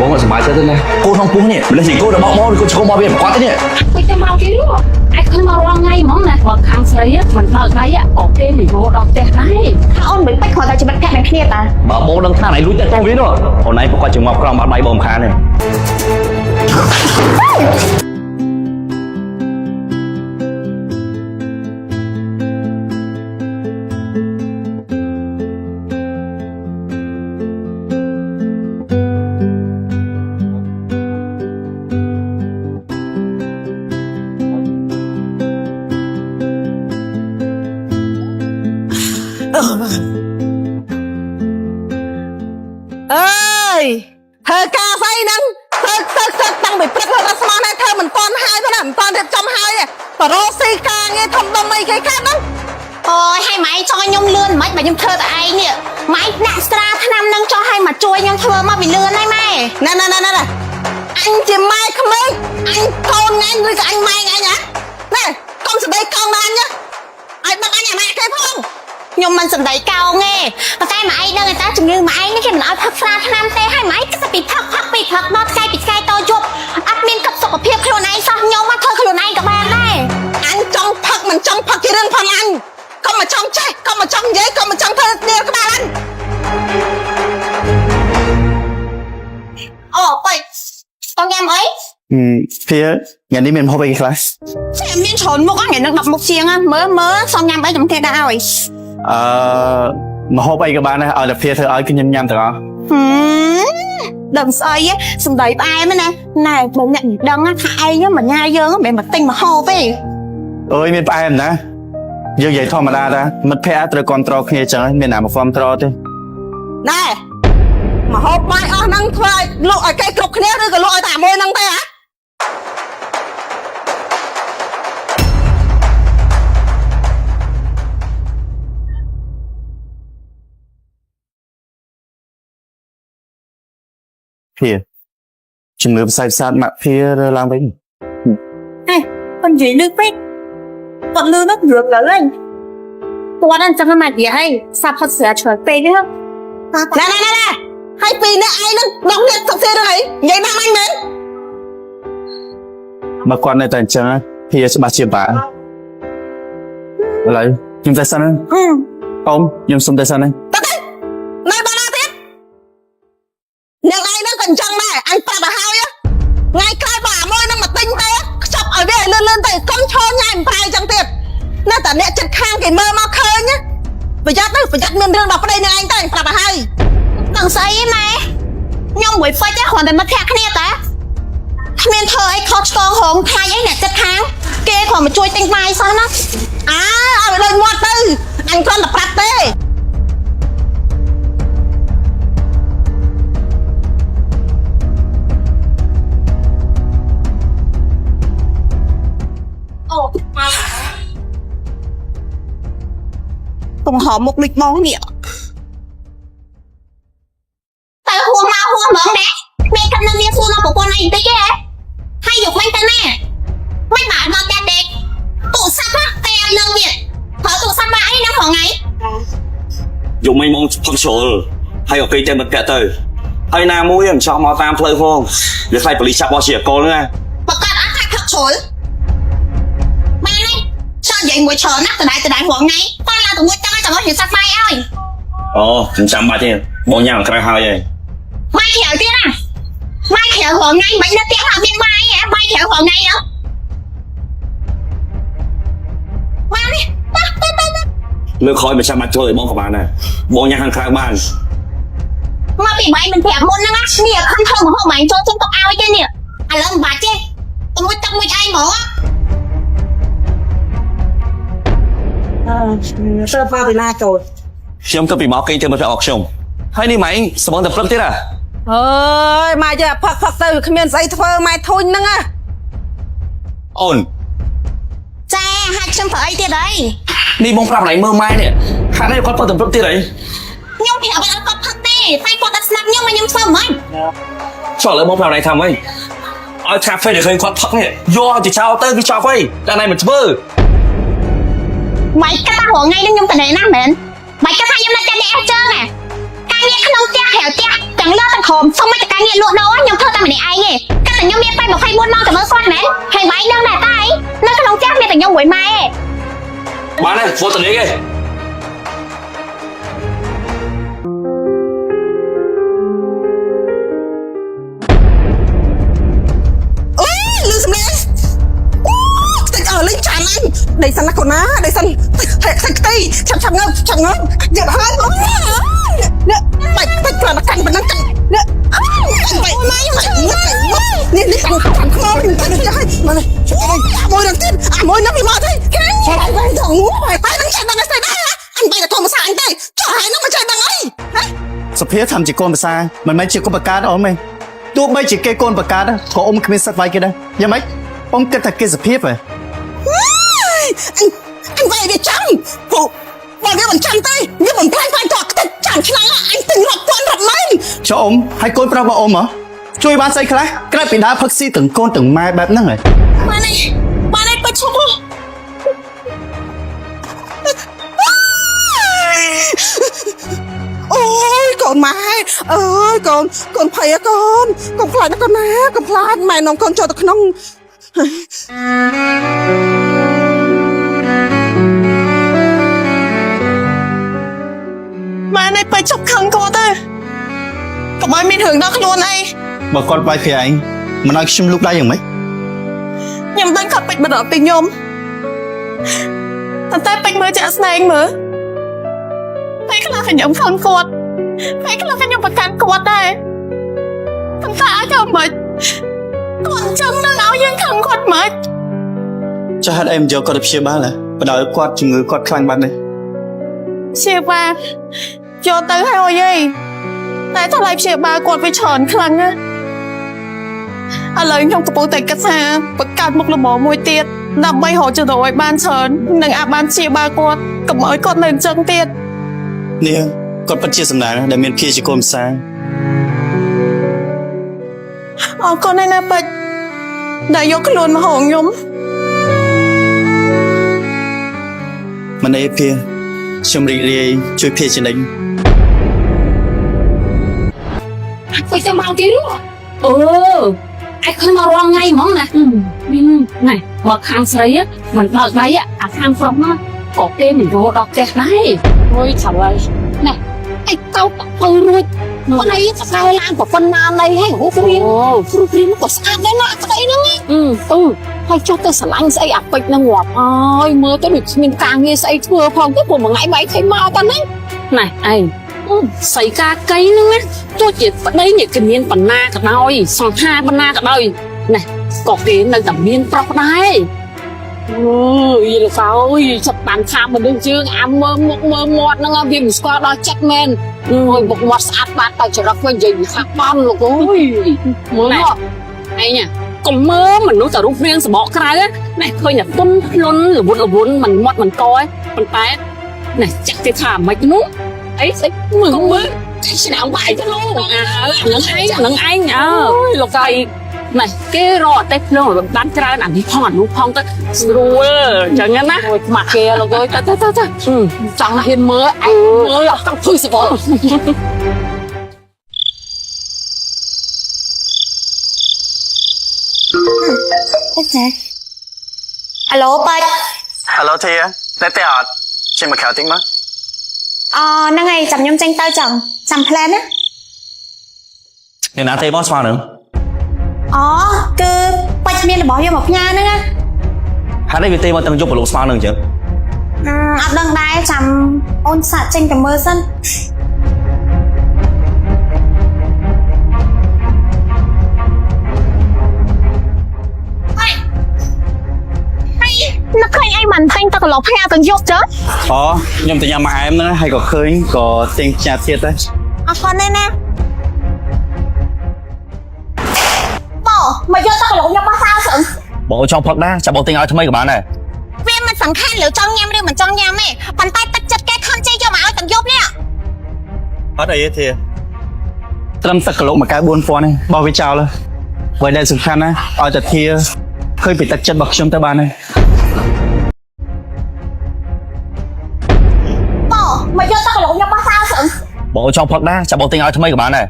បងអត់សុបាយចិត្តទេណាកូនក្នុងពោះនេះម្លេះជាកូនដល់បោកមកឬកូនឆ្កុំមកវាមិនគាត់ទេនេះពេកតែមកគេអាចឃើញមករងថ្ងៃហ្មងណាបើខាងស្រីមិនបើកដៃក៏គេនិយាយដល់ផ្ទះដែរអូនមិនបាច់គ្រាន់តែជាមិត្តភក្តិនឹងគ្នាតាបើបងដឹងថាណៃលួចតែកូនវានោះអូនឯងប្រកាសជាមកក្រំបាត់ដៃបងខានទេអើយធ្វើការស្អីហ្នឹងទៅតាំងពីព្រឹករហូតដល់ស្មានហើយធ្វើមិនតាន់ហើយទេណាមិនតាន់រៀបចំហើយបរោស៊ីការងារធំដុំអីគេខាត់ហ្នឹងអូយហើយម៉ែចង់ខ្ញុំលឿនមិនបើខ្ញុំធ្វើតែឯងនេះម៉ែដាក់ស្រាឆ្នាំនឹងចោះឲ្យមកជួយខ្ញុំធ្វើមកពីលឿនហើយម៉ែណែអញជាម៉ែក្មេងអញកូនអញឬក៏អញម៉ែអញហ៎ណែកុំស្ដីកង់ណាអញឲ្យដឹងអញអាម៉ែគេផងខ្ញុំមិនសំដីកោងទេប៉ុន្តែម៉ែឯងដឹងតែជំងឺម៉ែឯងនេះគេមិនឲ្យផឹកស្រាឆ្នាំទេហើយម៉ែគឺពីផឹកពីព្រឹកដល់ថ្ងៃពីថ្ងៃតយប់អត់មានគិតសុខភាពខ្លួនឯងសោះខ្ញុំមកធ្វើខ្លួនឯងក៏បានដែរអញចង់ផឹកមិនចង់ផឹកជារឿងផងអញកុំមកចង់ចេះកុំមកចង់និយាយកុំមកចង់ធ្វើនាងក្បាលអញអូបែតោះញ៉ាំអីភៀថ្ងៃនេះមានហូបអីខ្លះតែមានច្រើនមុខថ្ងៃនឹង10មុខជាងមើលសុំញ៉ាំអីខ្ញុំទេដាក់ឲ្យមហូបអីក៏បានដែរឲ្យតែភៀធ្វើឲ្យខ្ញុំញ៉ាំទាំងអស់ដឹងស្អីសំដីផ្អែមណាណែបងអ្នកដឹងថាឯងមិនញ៉ាយើងមិនមែនមកទិញមកហូបទេអើយមានផ្អែមណាយើងនិយាយធម្មតាតាមិត្តភ័ក្តិត្រូវគ្រប់គ្រងគ្នាចឹងមានណាមកគ្រប់គ្រងទេណែមកហូបបាយអស់ហ្នឹងធ្វើឲ្យលក់ឲ្យគេគ្រប់គ្នាឬក៏លក់ឲ្យតែមួយហ្នឹងទេហ៎ភៀជំងឺផ្សាយប្រសាទម៉ាក់ភៀរើឡើងវិញប៉ុន្តែលឺពេកគាត់លឺនោះរឿងឡើងគាត់អញ្ចឹងមកនិយាយឲ្យសាប់ផុតស្រាច្រើនពេកទេណែហើយពីនេះឯងនឹងដងនេះសុខទេរឿងអីនិយាយណាស់អញមែនបើគាត់នៅតែអញ្ចឹងភៀច្បាស់ជាបាក់ឥឡូវខ្ញុំទៅសិនអូមខ្ញុំសុំទៅសិនទៅណែបងណាទៀតអ្នកឯងនឹងក៏អញ្ចឹងដែរអញប្រាប់ឲ្យហើយថ្ងៃក្រោយបើអាមួយនឹងមកទិញទៅខ្ចប់ឲ្យវាលឿនទៅកុំឈរញ៉ាំប្រែអញ្ចឹងទៀតនៅតែអ្នកចិត្តខាងគេមើលមកឃើញប្រយ័ត្នទៅប្រយ័ត្នមានរឿងដល់ប្តីនឹងឯងទៅប្រាប់ឲ្យហើយដឹងស្អីម៉ែខ្ញុំមួយហ្វិចគ្រាន់តែមិត្តភក្តិគ្នាតាគ្មានធ្វើអីខុសឆ្គងហងខ្លាញ់អីអ្នកចិត្តខាងគេគ្រាន់មកជួយទិញបាយសោះណាឲ្យដូចមាត់ទៅអញគ្រាន់តែប្រាប់ទេអូម៉ែកុំហៅមុខលិចមកនេះតែហួងមកហ្មងដែរមេកំណត់នេះសួរមកប្រពន្ធឯងតិចទេហើយយកមិនទៅណាមិនបានមកតែដេកទូរស័ព្ទតែឲ្យលើទៀតប្រើទូរស័ព្ទមកអីនៅក្នុងថ្ងៃយកមិនមកផឹកជ្រុលហើយអូខេតែមិនកាត់ទៅហើយណាមួយមិនចង់មកតាមផ្លូវផងវាខ្លាចប៉ូលីសចាប់បោះជាកូនហ្នឹងណាប្រកាសអត់ថាផឹកជ្រុលបានហើយចង់និយាយមួយច្រើនណាស់ដដែលរងថ្ងៃតែឡើងទៅមួយតើចង់ឲ្យនិយាយសាក់បាយឲ្យអូខ្ញុំចាំបាច់ទេបងញ៉ាំក្រៅហើយហើយបាយក្រៅទៀតណាបាយក្រៅរងថ្ងៃមិននៅផ្ទះអត់មានបាយហ៎បាយក្រៅរងថ្ងៃអត់បានទេលើក្រោយមិនចាំបាច់ធ្វើឲ្យបងក៏បានដែរបងញ៉ាំខាងក្រៅបានមកពីបាយមិនប្រាប់មុនហ្នឹងណានេះខំធ្វើមកហូបបាយចូលជុំតុកឲ្យទេនេះឥឡូវមិនបាច់ទេទៅមួយទឹកមួយឯងហ្មងទៅមកពីណាចូលខ្ញុំទៅពីមកគេទៅមកអស់ខ្ញុំហើយនេះម៉ែស្មងតែព្រឹកទៀតអើយម៉ែចេះផឹកទៅគ្មានស្អីធ្វើម៉ែធុញហ្នឹងណាអូនចាហាច់ខ្ញុំធ្វើអីទៀតអីនេះបងប្រាប់ណៃមើលម៉ែនេះខាងនេះគាត់ផឹកតែព្រឹកទៀតអីខ្ញុំប្រាប់ឲ្យគាត់ផឹកទេតែគាត់តែស្នាប់ខ្ញុំមកខ្ញុំធ្វើមិនចុះឥឡូវបងប្រាប់ណៃថាម៉េចឲ្យកាហ្វេដែលឃើញគាត់ផឹកនេះយកទៅចោលទៅគឺចោលវិញតែណៃមិនធ្វើម៉ៃកាត់រងថ្ងៃនេះខ្ញុំទៅណែណាមែនម៉ៃកាត់ថាខ្ញុំនៅតែអ្នកអស់ជើងអាការងារ មានក្នុងផ្ទះក្រៅផ្ទះទាំងលើទាំងក្រោមសុំមកតកាងារលក់ដូរខ្ញុំធ្វើតែម្នាក់ឯងទេកាលតែខ្ញុំមានពេល24ម៉ោងតែមើលគាត់មែនហើយវាយនឹងដែរតែនៅក្នុងផ្ទះមានតែខ្ញុំមួយម៉ែ Bán này, vô tình đi kìa. អូលឺសំឡេងអូខ្ទេចលេងចានអញដេកសិនណាកូនណាដេកសិនហេខ្ទេចខ្ទីឆាប់ងើបយកហើយអូនេះបាច់ខ្លាំងកាន់ប៉ុណ្ណឹងកាន់នេះអើបាច់ម៉ៃនេះកាន់ខ្មោចទៅនេះហើយមកនេះមួយនឹងទៀតមួយនឹងពីមកទៅគេហើយទៅងូហើយនឹងឆាប់ដល់ស្អីដែរអញបែរទៅធម្មសាអញទៅចុះហើយនឹងមកចេះដឹងអីហ៎ សុភាធ្វើជាកូនប្រសាមិនមែនជាកូនបកាអូនមែនទោះបីជាគេកូនបកាក៏អ៊ំគ្មានសិទ្ធិវាយគេដែរយ៉ាងម៉េចអ៊ំគិតថាគេសុភាពហ៎ anh về để chăm phụ mà cái bằng chăm tay nhưng bằng plan quan trọng cái chẳng khả là anh từng lập quan lập men ចុះអ៊ំហើយកូនប្រុសរបស់អ៊ំហ៎ជួយបានស្អីខ្លះក្រៅពីដើរផឹកស៊ីទាំងកូនទាំងម៉ែបែបហ្នឹងហ៎ mà này bật xuống ôi con mai ơi con phải á con phải nó con má con phải mày nó con cho tao không mà này phải chọc khăn cô ta có aiមានរឿងដល់ខ្លួនអី បើគាត់វាយពីឯងមិនឲ្យខ្ញុំលុកដៃយ៉ាងម៉េច ខ្ញុំដឹងគាត់ពេចបន្ទប់ពីខ្ញុំតែពេចមើលចាក់ស្នែងមើលពេលខ្លះខ្ញុំខឹងគាត់ពេលខ្លះខ្ញុំប្រកាន់គាត់ដែរប៉ុន្តែអាចមិនគាត់ចង់នឹងឲ្យយើងខឹងគាត់មិន ចុះហេតុអីមិនយកគាត់ទៅព្យាបាលហ៎បណ្ដោយគាត់ជំងឺគាត់ខ្លាំងបាត់នេះ ព្យាបាលយកទៅហើយអីតែថ្លៃព្យាបាលគាត់វាច្រើនខ្លាំងណាឥឡូវខ្ញុំកំពុងតែគិតថាបង្កើតមុខរបរមួយទៀតដើម្បីរកចំណូលឲ្យបានច្រើននិងអាចបានព្យាបាលគាត់កុំឲ្យគាត់នៅអញ្ចឹងទៀត នេះគាត់ពិតជាសំណាងដែលមានភាជាកូនប្រសា អរគុណណាស់ពេចដែលយកខ្លួនមកហងខ្ញុំ មិនអីភាខ្ញុំរីករាយជួយភាជានិច Phải xem bao tí luôn. Anh không mà lo ngay món này. Này, mà khang sấy á, mình bật đấy á, khang phong á, có cái mình vô đọc chết đấy. Ôi trời ơi. Này, anh tao thôi rồi. Con này sao làm của phân nam đây hay của Phú Riêng nó có sao đấy nó cái đấy nó. Hay cho tôi sẵn anh xây ạc bạch nó ngọt ơi mơ tôi được mình càng nghe xây thừa phòng cái của mà ngãi máy thấy mau ta đấy. Này, anh. Xây ca cây nữa á tôi chỉ đây những cái miếng phần na cả đôi xong hai phần na cả đôi này có cái nơi tầm miếng próc đấy gì là sao ơi sập bàn tham mà đương chương mơ mọt nó viêm squat đôi chắc men rồi một mọt sát bát tao chỉ ਰੱquên gì khác bom luôn ôi mơ này nhỉ còn mơ mình nuôi tao rút riêng sẽ bỏ cái á này thôi nhỉ tuân luôn là vốn mình mọt mình coi mình té này chắc cái thảm mấy cái nút ấy sẽ mừng mới sẽ nào bài cho luôn nắng anh ôi lộc cây này cái rọ tết luôn rồi bán ra làm đi hòn luôn phong tới rồi chẳng nhá á mặt kia lộc ơi ta chẳng hiền mơ anh mơ lộc tao thôi sẽ bỏ alo Bạch Hello Thia té té hot trên mà khảo tiếng má ហ្នឹងហើយចាំខ្ញុំចេញទៅចឹងចាំ plan ណា Nên ăn thêm món xoa nữa. អូគឺបាច់មានរបស់យកមកផ្ញើហ្នឹងណា Hắn đây vì tê mà từng chụp một lỗ xoa nữa chứ. អត់ដឹងដែរចាំអូនសាកចេញទៅមើលសិននឹកឃើញអីមិនទិញទៅកន្លងផ្ញើទៅយកចឹង ខ្ញុំទៅញ៉ាំមកអែមហ្នឹងហើយក៏ឃើញក៏ទិញផ្ញើទៀតដែរ អរគុណណាស់បងមកយកទៅកន្លងខ្ញុំបោះសៅស្អឹង Bộ trong phật đá, chả bộ tinh ai thâm mây của bạn này. វាមិនសំខាន់លើចង់ញ៉ាំឬមិនចង់ញ៉ាំទេប៉ុន្តែទឹកចិត្តគេខំជ័យយកមកឲ្យទាំងយប់នេះ អត់អីទេ ត្រឹមទឹកគីឡូ14000ទេបោះវាចោលហើយដែលសំខាន់ណាឲ្យតែធាឃើញពីទឹកចិត្តរបស់ខ្ញុំទៅបានហើយ បងមកយកទឹកកន្លងខ្ញុំបោះសៅស្អឹង Bộ trong phật đá, chả bộ tình ai thầm mấy của bạn này.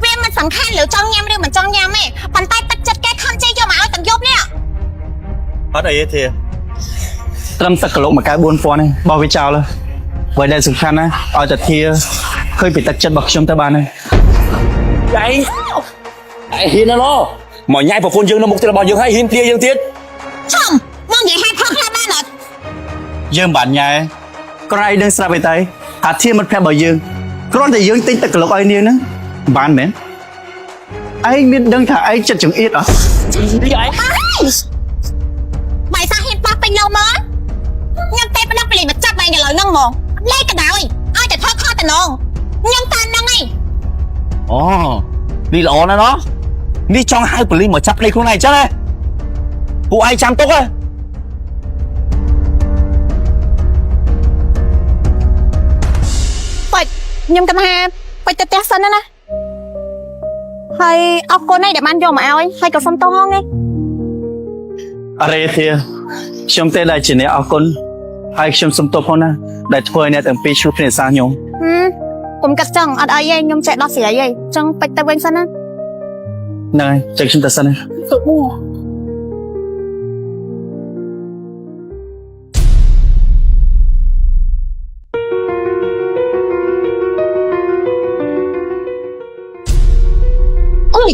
វាមិនសំខាន់លើចង់ញ៉ាំឬមិនចង់ញ៉ាំទេប៉ុន្តែទឹកចិត្តគេខំចេះយកមកឲ្យទាំងយប់នេះ អត់អីទេត្រឹមទឹកគីឡូមួយកែ4000នេះបោះវាចោលហើយអ្វីដែលសំខាន់ណាឲ្យតែធាឃើញពីទឹកចិត្តរបស់ខ្ញុំទៅបានហើយ Ai hiền nó lo. Mà nhai vào phun dương nó mục tiêu là bao dương hay hiền kia dương tiết. ឈុំមកនិយាយហេតុផលខ្លះបានអត់ យើងបានញ៉ែក្រៃនឹងស្រាប់ឯទៅថាធាមិត្តភក្តិរបស់យើងគ្រាន់តែយើងទិញទឹកគីឡូឲ្យនាងហ្នឹងបានមែនឯងមានដឹងថាឯងចិត្តចង្អៀតអត់ Đi vậy. បាយសាហ៊ានប៉ះពេញលោមើលខ្ញុំតែប៉ុណ្ណោះប្លីមកចាប់បែងកន្លងហ្នឹងហ្មងលេខកដៅឲ្យតែថតខតតំណងខ្ញុំតាមហ្នឹងឯង Ồ, đi lọ nó đó. Đi cho hai police mà chấp lấy khu này chứ này. Vụ ai chăm tốt á. បាច់ខ្ញុំគិតថាបាច់ទៅផ្ទះសិនណាហើយអរគុណឯងដែលបានយកមកឲ្យហើយក៏សុំទោសហងឯង អរេធាខ្ញុំទេដែលជាអ្នកអរគុណហើយខ្ញុំសុំទោសផងណាដែលធ្វើឲ្យអ្នកទាំងពីរជួបគ្នាសាខ្ញុំ កុំកាត់ចឹងអត់អីទេខ្ញុំចេះដោះស្រាយឯងចឹងបាច់ទៅវិញសិនណា ហ្នឹងហើយចឹងខ្ញុំទៅសិនណា អូយ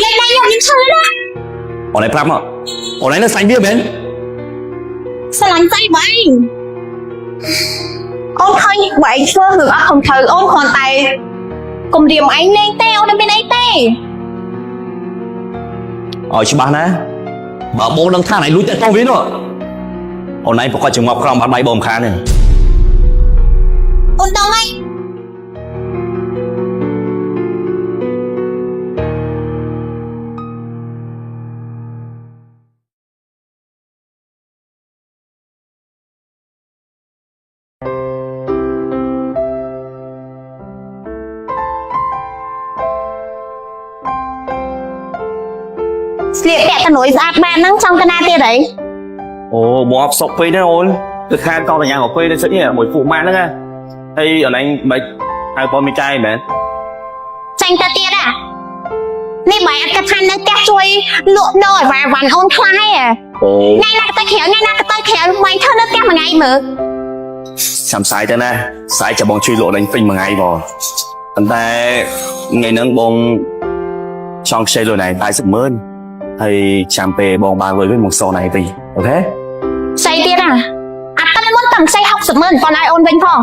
លេខដៃខ្ញុំឈឺណាស់ Ở này Pram ạ. Ở này nó xanh bia bên. ស្រឡាញ់ស្អីបងអូនឃើញបងធ្វើរឿងអត់ខំត្រូវអូនគ្រាន់តែកុំរៀមឯងលេងទេអូនមិនមានអីទេ Ở chứ bán á. Bảo bố đang tha này lùi tại con viên rồi. Ở này phải coi chừng ngọc không bắt bay bồm khá này. អូនដឹងហើយ ស្លៀកពាក់កនួយស្អាតបានហ្នឹងចង់ទៅណាទៀតអី Ồ, bố học sọc phê đấy ôn. Được khai con ở nhà của phê đấy sẽ nhỉ, mỗi phụ mang đó nha. Hay ở này mấy hai con mấy trai mẹ. ចាញ់ទៅទៀតអានេះបាយអត់គិតថានៅផ្ទះជួយលក់ដូរឲ្យវ៉ាន់អូនខ្លាំងហ៎ Ồ, ថ្ងៃណាក៏ទៅក្រៅថ្ងៃណាក៏ទៅក្រៅបាយធ្វើនៅផ្ទះមួយថ្ងៃមើល chăm sai thế này. Sai cho bông truy lộ đánh phình một ngày bò. Còn ta ngày nắng bông trong xe lùi này tai sức mơn. Hay chăm bề bông ba với một sò này thì ok. ស្អីទៀតអាអត់ទៅមុនតំស្អី60ម៉ឺនប៉ុន្តែអូនវិញផង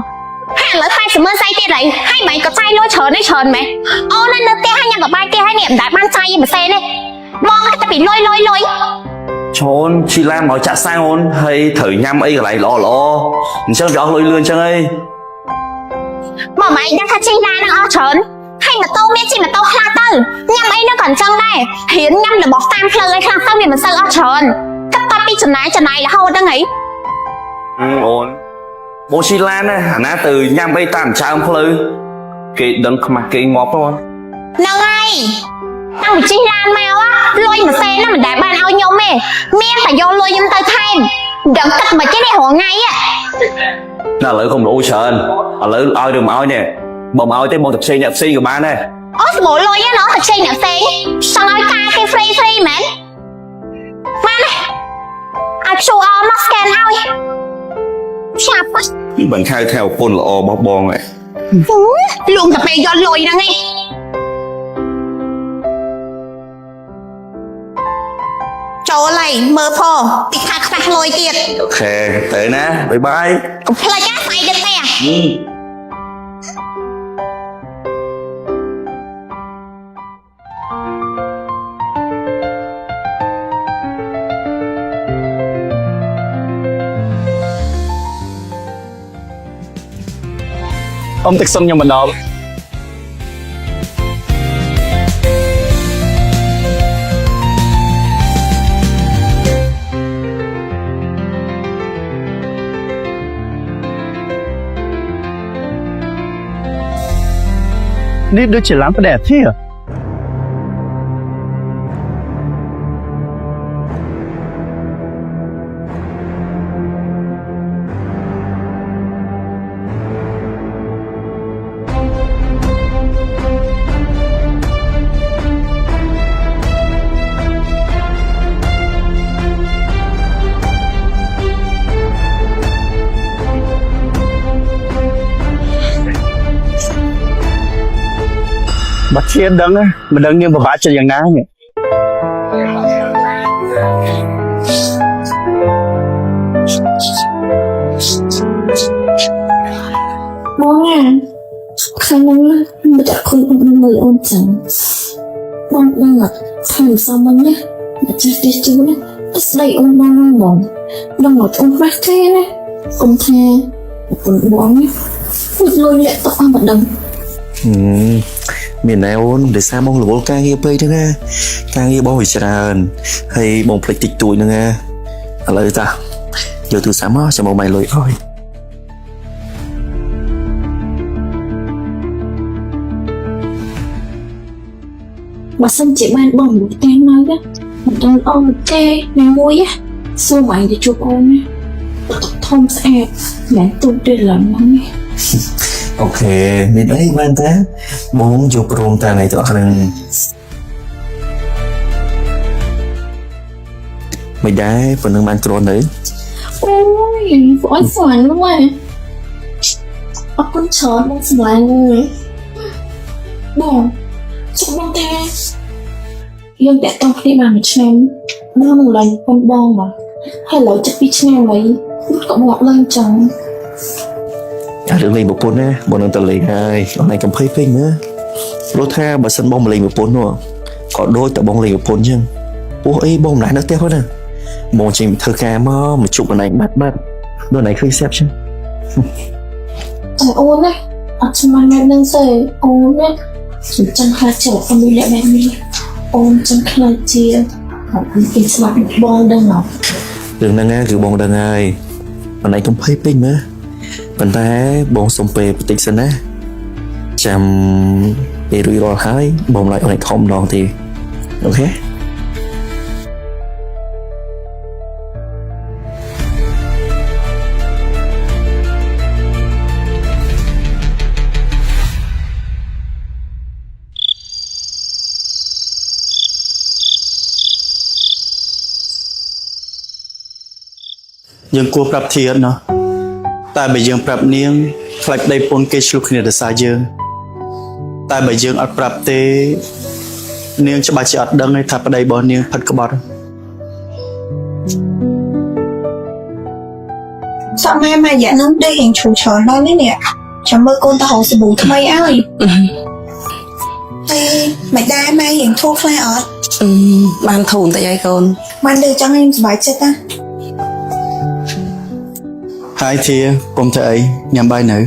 ហាក់លើ40ម៉ឺនស្អីទៀតអីហើយបាយក៏ចាយលុយច្រើននេះច្រើនម៉េះអូននៅផ្ទះហើយញ៉ាំក៏បាយផ្ទះហើយនេះមិនដែលបានចាយឯម្សេនេះបងតែពីលុយ Trốn chị Lam nói chặt sang ôn. Hay thử nhăm ấy cái này lo lo. Chắc gió lôi lươn chân ấy. មកបាយដឹងថាជីឡានឹងអស់ច្រើនហើយម៉ូតូមានជីម៉ូតូខ្លះទៅញ៉ាំអីនឹងក៏អញ្ចឹងដែររៀនញ៉ាំរបស់តាមផ្លូវឲ្យខ្លះទៅវាមិនសូវអស់ច្រើនគិតតែពីចំណាយរហូតហ្នឹងហី Ừ, ôn. Bố chị Lan này, hẳn á từ nhăm ấy tạm cha ông phơi. Cái đấng mặt cái ngọt luôn. ហ្នឹងហើយតាំងពីជីឡានមកលុយមួយសេនហ្នឹងមិនដែលបានឲ្យខ្ញុំទេមានតែយកលុយខ្ញុំទៅថែមដឹងគិតមិនចេះនេះរងថ្ងៃ Là lỡ không đủ sờn. Ở lỡ oi đừng mà oi nè. Bông oi tới bông tập sinh nhập sinh của ba này. អូសម្បូរលុយហ្នឹងទៅចេញអ្នកផ្សេងចង់ឲ្យការគេ free មែនបានទេឲ្យជួអមក scan ឲ្យឆាប់ Bạn khai theo phôn là o bóc bong này. លួងតែពេលយកលុយហ្នឹងឯងចូលហើយមើលផងទីថាខ្វះលុយទៀត Ok, tới nè. Bye bye. កុំភ្លេចណាស្អីទៀតទេ Ừ. ông thực xâm nhưng mà đó នេះដូចជាឡានផ្ដែធា អ បាត់ធៀនដឹងមិនដឹងយើងពិបាកចិត្តយ៉ាងណានេះ បងអាខាងនោះមិនដាក់ខ្លួនមើលអូនចឹងបងដឹងអត់ខាងសមណាមកចេះទេជូនស្ដីអូនបងដឹងអត់អូនខ្លះទេណាគុំថាគុំបងពុជលុយលាក់តអស់មិនដឹង មានណែអូនដោយសារបងរវល់ការងារពេកហ្នឹងណាការងារបងវាច្រើនហើយបងភ្លេចតិចតួចហ្នឹងណាឥឡូវតាយកទូរស័ព្ទមកចាំបងបាយលុយអើយ បើសិនជាបានបងមកតែមកមិនដឹងអូនទេណាមួយសួរបងទៅជួបអូនណាធំស្អាតមិនទុំទេឡើយហ្នឹង អូខេមានអីបានតាបងយកព្រមតាណៃទៅអស់ហ្នឹងមិនដែរប៉ុណ្្នឹងបានគ្រាន់ទៅ អូយបងស្វាននោះអរគុណច្រើនបងស្វានបងជុំបងតាយើងតែតោះគ្នាបានមួយឆ្នាំមកនឹងឡើងប៉ុនបងមកហើយឡើយចិត្ត2ឆ្នាំហើយក៏មកឡើងចឹង អារឿងលេងប្រពន្ធណាបងនឹងទៅលេងហើយអស់ណៃកំភៃពេកណាព្រោះថាបើសិនបងមកលេងប្រពន្ធនោះក៏ដូចតែបងលេងប្រពន្ធចឹងពោះអីបងម្ល៉េះនៅផ្ទះហ្នឹងណាបងចេញធ្វើការមកជួបអណៃបាត់ដូចណៃឃើញស្រាប់ចឹង តែអូនណាអត់ស្មាននៅនឹងទេអូនណាខ្ញុំចង់ខ្លាចចិត្តអមួយលាក់បែបនេះអូនចង់ខ្លាចជាអត់ពីស្មាត់បងដឹងអត់ រឿងហ្នឹងណាគឺបងដឹងហើយអណៃកំភៃពេកណាប៉ុន្តែបងសុំពេលបន្តិចសិនណាចាំពេលរួចរាល់ហើយបងlạiអណៃខំម្ដងទេអូខេ យើងគួរប្រាប់ធៀនណោះតែបើយើងប្រាប់នាងខ្លាចប្តីប្រពន្ធគេឆ្លុះគ្នាដោយសារយើងតែបើយើងអត់ប្រាប់ទេនាងច្បាស់ជាអត់ដឹងទេថាប្តីរបស់នាងផិតក្បត់ Sao mai dạ nó đây hiện chủ trò nói đấy nè. Chẳng mơ con ta hậu sẽ bù thay ai. Ê, mày đai mai hiện thuốc phai ọt. បានធូនតែឲ្យកូន Mai đưa cho em vài chết á. ហើយធាកុំធ្វើអីញ៉ាំបាយនៅ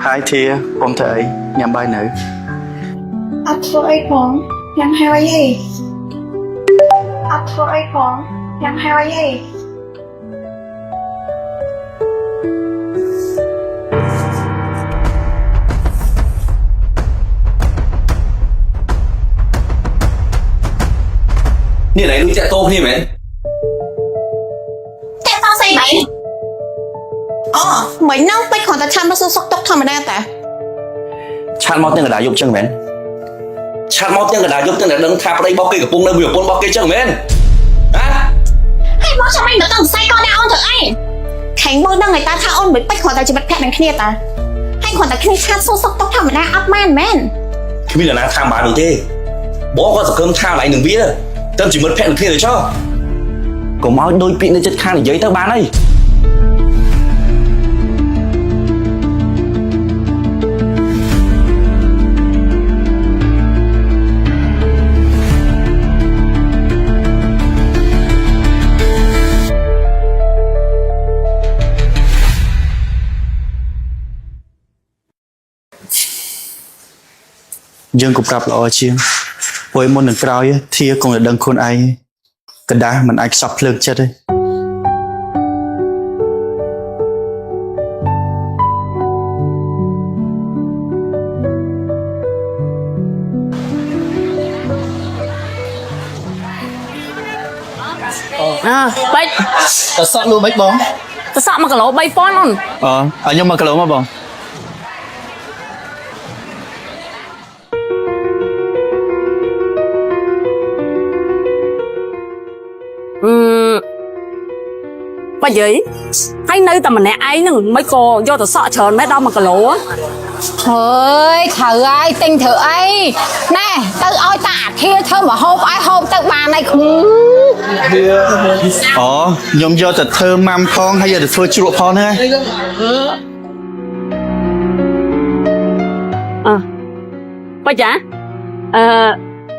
ហើយធាកុំធ្វើអីញ៉ាំបាយនៅ Ất thuốc ấy phóng, nhằm heo ấy hề. Ất thuốc ấy phóng, nhằm heo ấy hề. នេះណៃដូចចាក់តោគ្នាមែន តែតោះស្អីបែរអូមិននឹងពេចគ្រាន់តែឆាន់មកសួរសុកទុកធម្មតាតា ឆាត់មកទាំងកណ្ដាលយប់ចឹងមែនឆាត់មកទាំងកណ្ដាលយប់ទាំងតែដឹងថាប្តីរបស់គេកំពុងនៅមួយប្រពន្ធរបស់គេចឹងមែនហ៎ ហើយមកចាំមិនទៅផ្សាយកូនអ្នកអូនធ្វើអីខែងមើលដឹងឯតាថាអូនមិនពេចគ្រាន់តែជីវិតភ័ក្រនឹងគ្នាតាហើយគ្រាន់តែគ្នាឆាតសួរសុកទុកធម្មតាអត់មែនមែន គ្មាននរណាថាបាននោះទេបងក៏សង្ឃឹមថាឡៃនឹងវាទៅជីវិតភ័ក្រនឹងគ្នាទៅចុះកុំឲ្យដូចពាក្យនៅចិត្តខាងនិយាយទៅបានហើយ យើងក៏ប្រាប់ល្អជាងព្រោះមុននឹងក្រោយធាគង់តែដឹងខ្លួនឯងកណ្ដាស់មិនអាចខ្សោះភ្លើងចិត្តទេពេច តើសក់លូមិនបង ទៅសក់1គីឡូ3000អូន ឲ្យខ្ញុំ1គីឡូមកបង អ Bà gì? Hay nơi tầm mình nè ấy nữa mấy cô vô tao sợ trơn mấy đâu mà cả lỗ á. Ơi thử ơi tinh thử ấy nè tự ôi tạ kia thôi mà hộp ai hộp tự bà này nhóm do tật thơ mam phong hay là tật thơ chuột phong ha Bà chả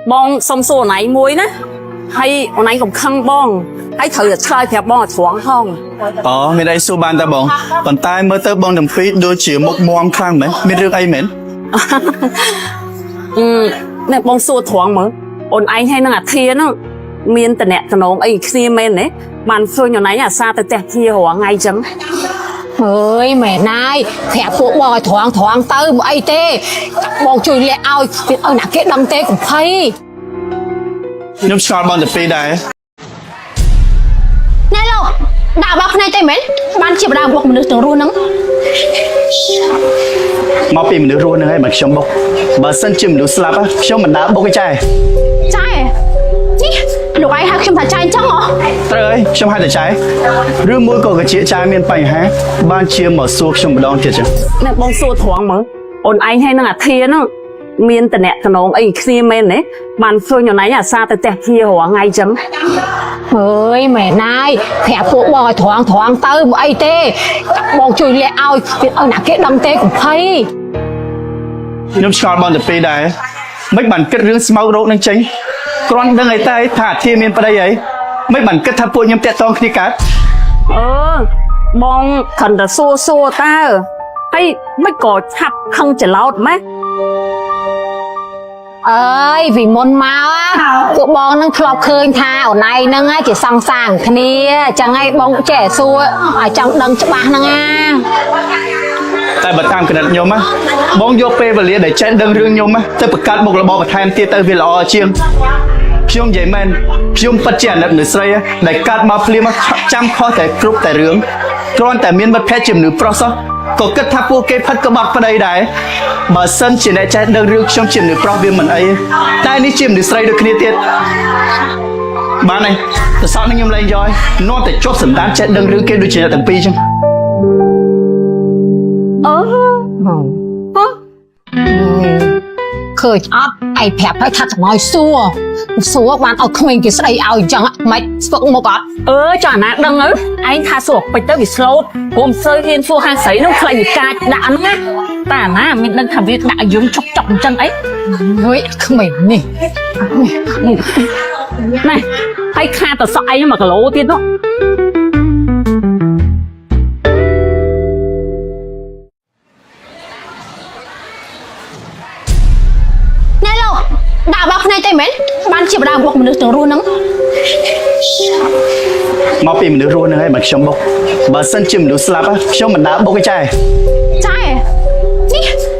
bong xong xô này muối ná hay hôm nay cũng khăn bong hay thử chơi phép bong thoáng không. Người đây số bàn ta bong còn tai mơ tơ bong đầm phí đôi chỉ một mong khăn mấy biết rước ai mến nè bong xô thoáng mà ôn anh hay nó là thiên nó miên tận nẹt tận ông ấy khi men đấy bàn phơi nhỏ này nhà xa tới tẹt kia hóa ngay chấm. ơi mẹ này phép phụ bò thoáng thoáng tư mà ấy tê bong chui lẹ ao ở nãy cái đâm tê cũng thấy nhóm sọt bong đầm phí đây nè lo đào bọc này tê mến ban chỉ đào bọc mình được tưởng luôn nắng mau tìm mình được luôn hay mà trong bọc mà sân chìm được slap á trong mình đã bốc cái chai lúc ấy hai chúng ta trai chắc hả? Trời ơi, trong hai đứa trái rư mũi có cái chĩa trái miền Tây hả? Ban chia mở suốt trong một đòn thiệt chứ nè bong xô thoáng mà ôn anh hay nó là thiên nó miên tận nẹt tận ông ấy khi men đấy bàn phơi nhỏ này nhà xa tới tẹt kia hóa ngay chấm. ơi mẹ này phép phụ bò thoáng thoáng tư mà ấy tê bong chui lẹ ao ở nãy cái đâm tê cũng thấy nhóm sọt bong đập phí đây mấy bạn kết rương smau rốt năng chính con đang người ta thả thiên miền đây ấy mấy bạn kết tháp bụi nhâm tẹt tông khi cát bong thần là xô xô ta hay mấy có chập không chỉ lót mấy ơi vì môn máu á tụi bong nâng thọp khơi tha ở này nâng á chỉ song sàng kia chẳng ai bong trẻ xua ở trong đằng cho bà nâng á tại bật tam cái đặt nhôm á bong vô pe và lía để chạy đằng rương nhôm á tới bật cát một là bò bật hai em tia tới vì là o chiêng chiông vậy men chiông phát triển được nửa xây á để cát mà phim á chăm khó thể group tại rương con tại miền bắc phe chìm nửa process có kết tháp vô cái phát cơ bạc vào đây đấy bà sân chỉ để chạy đằng rương trong chìm nửa pro viên mình ấy tai ní chìm nửa xây được kia tiệt bà này tại sao nó nhom lên rồi nó tại chốt sẵn tán chạy đằng rương kia đôi chỉ là tầng pi chứ khơi ấp ai phép phải thật nói xua bạn ở mình cái xây ao chẳng mày vẫn một ấp cho nè đừng ớ anh tha sụp bịch tới bị slow hôm sơi hiên xua hàng sấy nó khai ca đã nó á ta na mình đang làm việc đã dùng chọc chọc chân ấy ơi mình nè này hay kha tao sợ anh mà cả lỗ tiên đó. đào bọc này tê mến ban chỉ đào bọc mình được tưởng luôn nắng mau tìm mình được luôn hay mà trong bọc bà sân chìm được slap á trong mình đã bốc cái chai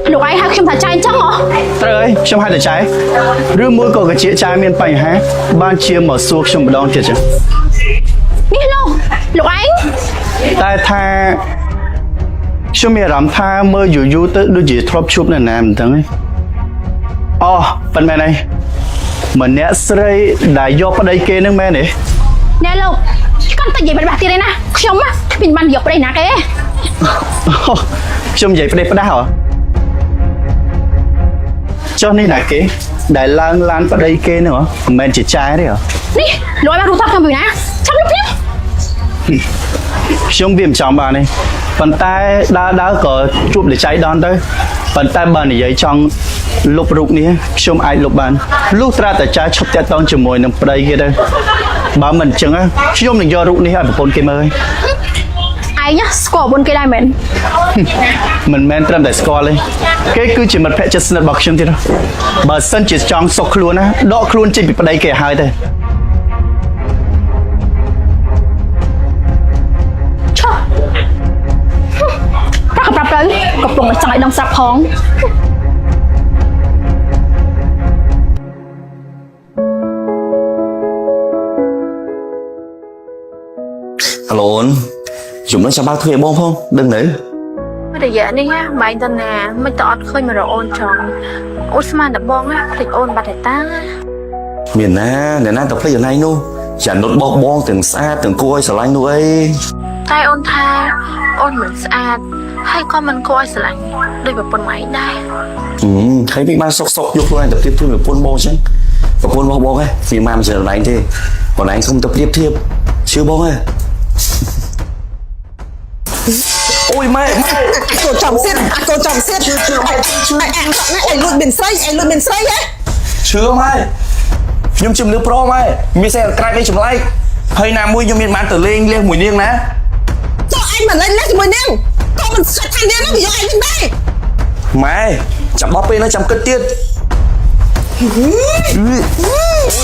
lúc ấy hai chúng ta trai chắc hả? Trời ơi, trong hai đứa trái rư mũi có cái chĩa trái miền Tây hả? Ban chia mở suốt trong một đòn thiệt chứ biết đâu lúc ấy tại tha chúng mình làm tha mơ dù tới đôi gì thọp chụp này nè mình thấy phần mẹ này mình nè sợi đại do ở đây kia nước mẹ này nè lâu con ta gì bạn bạc tiền đây nè không á mình ban dọc đây nè cái trong vậy đây phải hả cho nên là cái đại lang lan ở đây kia nữa mình chỉ trái đấy hả đi lỗi bà rút thật không bị nè chăm lúc nhé trong viêm chồng bà này phần tay đã có chụp để cháy đón tới phần tay bà này vậy trong lục rục này trong ai lục bàn lúc ra tại trái chụp tẹt tông chừng mồi nằm đây kia đây bà mình chừng á trong mình do rục này hay một con kim ơi ai nhá score bốn cái diamond mình men trầm tại score lên cái cứ chỉ một phe chất sinh bọc chân thì đó bà sân chỉ trong sọc luôn á đọ luôn chỉ bị đây kẻ hai thôi các học tập đấy cặp đồng là chẳng lại đồng sạp hóng Alo chúng nó cho bác thuê bom không đừng nữa Để dễ đi ha, mày tên nè, mình tọt khơi mà rồi ôn tròn Osman đã bong á, thịt ôn bà thịt tá miền na để na tập bây giờ này nu ចានុតបោះបងទាំងស្អាតទាំងគួរឲ្យស្រឡាញ់នោះអី តែអូនថាអូនមិនស្អាតហើយក៏មិនគួរឲ្យស្រឡាញ់ដូចប្រពន្ធមកឯងដែរ ហើយវាបានសុកយកខ្លួនឯងទៅប្រៀបធៀបប្រពន្ធបងអញ្ចឹងប្រពន្ធរបស់បងហ៎វាមិនមិនស្រឡាញ់ទេបងឯងសុំទៅប្រៀបធៀបជឿបងហ៎អូយម៉ែ កូនចំសិតកូនចំសិតជឿអីលួចមានស្រីអីលួចមានស្រីហ៎ ជឿម៉ែខ្ញុំជំនឿប្រម៉ែមានសេះក្រែកឯងចម្លែកហើយណាមួយខ្ញុំមានបានទៅលេងមួយនាងណា ចុះឯងមិនលេងលេះជាមួយនាងក៏មិនស្គាល់ថានាងនោះវាយកឯងវិញដែរ ម៉ែចាំបោះពេលណាចាំគិតទៀត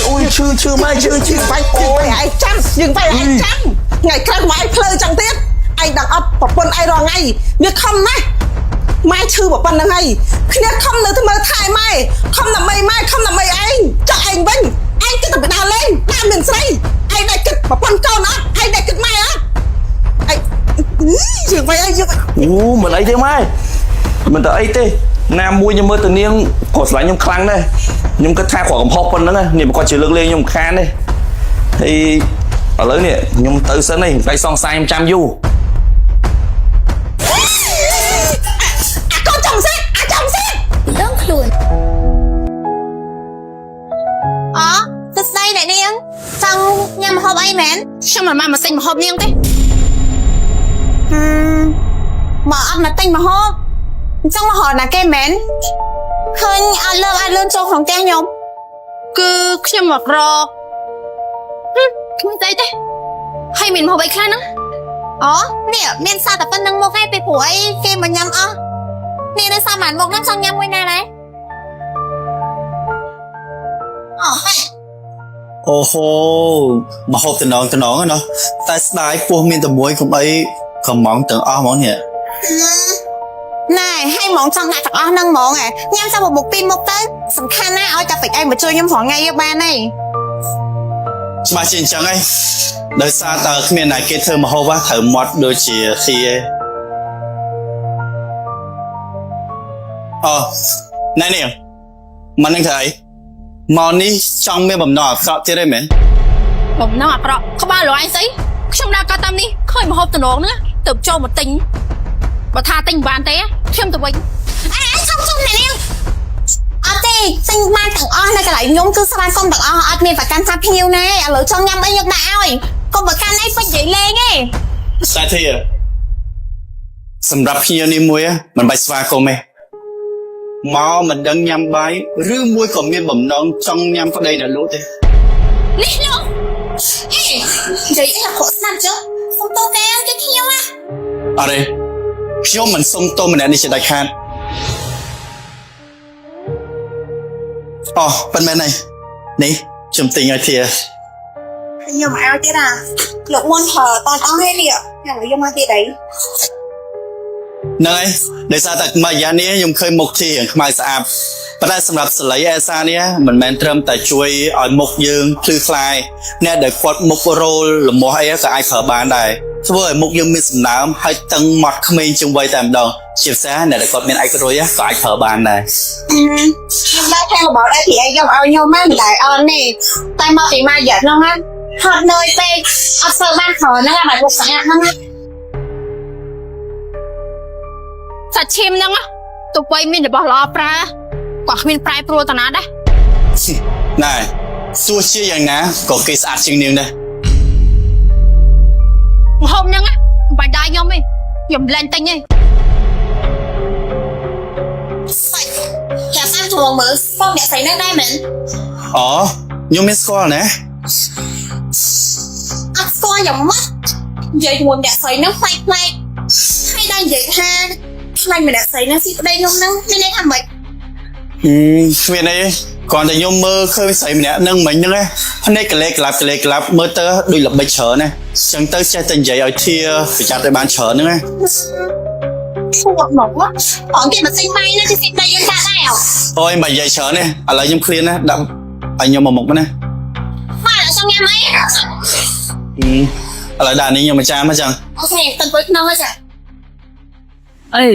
អូយជឿម៉ែជឿ វាយអូយឯងចាំយើងវាយឯងចាំថ្ងៃក្រោយមកឯងភ្លើចឹងទៀតឯងដឹងអត់ប្រពន្ធឯងរងថ្ងៃវាខំណាស់ម៉ែឈឺប្រពន្ធហ្នឹងហើយគ្នាខំនៅទៅមើលថែម៉ែខំដើម្បីម៉ែខំដើម្បីឯងចុះឯងវិញឯងគិតតែបដាលេងតាមមានស្រីឯងដែលគិតប្រពន្ធកូនអត់ឯងដែលគិតម៉ែអត់ឯងយើងវាយឯងយើង អូមិនអីទេម៉ែមិនទៅអីទេណាមួយខ្ញុំមើលទៅនាងក៏ស្រឡាញ់ខ្ញុំខ្លាំងដែរខ្ញុំគិតថាគាត់កំហុសប៉ុណ្្នឹងនេះមិនគាត់ជាលើកលែងខ្ញុំខានទេហើយឥឡូវនេះខ្ញុំទៅសិនឯងតែសង្ស័យខ្ញុំចាំយូរ កូនចំសិតចំសិត ដឹងខ្លួន អូសួស្ដីអ្នកនាងចង់ញ៉ាំម្ហូបអីមែនខ្ញុំមិនមកទិញម្ហូបនាងទេបើអត់មកទិញម្ហូបអញ្ចឹងមកហៅណាគេមែនឃើញអត់លឿនចូលក្នុងផ្ទះខ្ញុំគឺខ្ញុំមករកខ្ញុំស្អីទេហើយមានម្ហូបអីខ្លះហ្នឹងអូនេះមានសារតែប៉ុណ្្នឹងមកឯងពីព្រោះអីគេមកញ៉ាំអស់នេះនៅសារបានមកហ្នឹងចង់ញ៉ាំមួយណាដែរអូហេ អូហូមកហូបតំណងណាតែស្ដាយពោះមានតែមួយកុំអីកំងទាំងអស់ហ្មងនេះ ណែឲ្យហ្មងចង់ដាក់ទាំងអស់ហ្នឹងហ្មងញ៉ាំតែមុខពីរមុខទៅសំខាន់ណាស់ឲ្យតែពេជ្រឯងមកជួយខ្ញុំរងថ្ងៃយកបានទេ ច្បាស់ជាអញ្ចឹងឯងដោយសារតើគ្មានណាគេធ្វើមកហូបត្រូវមាត់ដូចជាខីឯងអូណែនេះមិននឹងធ្វើអីមកនេះចង់មានបំណងអាក្រក់ទៀតទេមែន បំណងអាក្រក់ក្បាលលួយស្អីខ្ញុំដើរកាត់តាមនេះឃើញម្ហូបតំណងហ្នឹងទៅចូលមកទិញបើថាទិញបានទេខ្ញុំទៅវិញអេសុំអ្នកនាងអត់ទេទិញបានទាំងអស់នៅកន្លែងខ្ញុំគឺស្វាគមន៍ទាំងអស់អត់មានប្រកាន់ថាភ្ញៀវណាឥឡូវចង់ញ៉ាំអីយកដាក់ឲ្យកុំប្រកាន់អីពេញនិយាយលេងទេ តែទេសម្រាប់ភ្ញៀវនេះមួយមិនបាច់ស្វាគមន៍ទេមកមិនដឹងញ៉ាំបាយឬមួយក៏មានបំណងចង់ញ៉ាំប្តីនៅលោកទេ នេះលោកហេនិយាយអីខកស្នាប់ចុះសុំតោកែទៅខ្ញុំណា អរេខ្ញុំមិនសុំទោម្នាក់នេះជាដាច់ខាតអូប៉ុន្មាននេះខ្ញុំទិញឲ្យធា ខ្ញុំមកឲ្យទៀតលោកមុនប្រើតអស់ហើយនេះខ្ញុំយកមកទៀតអី ហ្នឹងហើយដោយសារតែមួយយ៉ាងនេះខ្ញុំឃើញមុខធាខ្មៅស្អាតប៉ុន្តែសម្រាប់សលៃអេសានេះមិនមែនត្រឹមតែជួយឲ្យមុខយើងភ្លឺថ្លាអ្នកដែលគាត់មុខរោលលមាស់អីក៏អាចប្រើបានដែរធ្វើឲ្យមុខយើងមានសំណើមហើយតឹងមាត់ក្មេងជាងវ័យតែម្ដងជាពិសេសអ្នកដែលគាត់មានឯករុយក៏អាចប្រើបានដែរ ខ្ញុំដែរថារបស់ដែរពីអីយកឲ្យខ្ញុំមិនដែរអត់ទេតែមកពីមកយ៉ាហ្នឹងហត់នឿយពេកអត់ធ្វើបានក្រហ្នឹងមកពុកស្អាតហ្នឹង សាច់ឈាមហ្នឹងទៅបីមានរបស់ល្អប្រើក៏គ្មានប្រែប្រួលតាណាដែរ ណែសួរជាយ៉ាងណាក៏គេស្អាតជាងនាងដែរ ម្ហូបហ្នឹងមិនបាច់ដែរខ្ញុំទេខ្ញុំលែងទិញទេសាច់ចាំតាមទ្រងមើលផងអ្នកស្រីហ្នឹងដែរមែន អូខ្ញុំមានស្គាល់ណា អត់ស្គាល់យ៉ាងម៉េចនិយាយជាមួយអ្នកស្រីហ្នឹងផ្លែកហើយដល់និយាយថាខ្លាញ់ម្នាក់ស្រីហ្នឹងស៊ីប្តីខ្ញុំហ្នឹងមានន័យថាម៉េច គ្មានអីគ្រាន់តែខ្ញុំមើលឃើញស្រីម្នាក់ហ្នឹងមិញហ្នឹងណាភ្នែកកលេក្លាប់មើលទៅដូចល្បិចច្រើនណាអញ្ចឹងទៅចេះតែនិយាយឲ្យធាប្រយ័ត្នឲ្យបានច្រើនហ្នឹងណា ឈួតមកបងគេមកទិញបាយណាទីស៊ីប្តីយើងចាស់ដែរ អូយមិននិយាយច្រើនទេឥឡូវខ្ញុំឃ្លានណាដាក់ឲ្យខ្ញុំមកមុខណា បាទចង់ញ៉ាំអី ឥឡូវដាក់នេះខ្ញុំមកចាមអញ្ចឹង អូខេទៅពុយក្នុងហើយចា អេ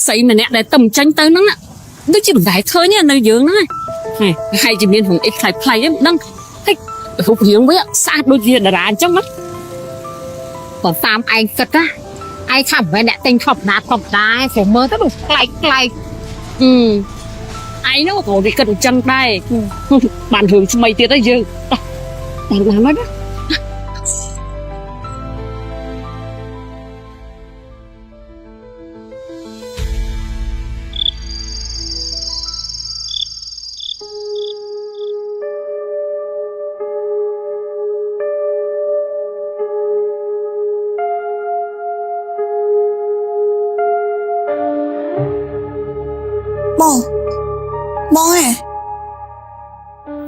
ស្អីម្នាក់ដែលទៅចាញ់ទៅហ្នឹងដូចជាមិនដែលឃើញនៅយើងហ្នឹងហើយហើយជាមានហងអ៊ីខ្លាយៗហ្នឹងដឹងហិច hụt dưỡng với xa đôi diện là trong mắt còn tam anh cất á ai thầm với nè tinh thọc đá phải mơ tới được lại ai nó có đi cần chân đây bạn hưởng cho mày tiền đấy chứ bạn làm đấy đó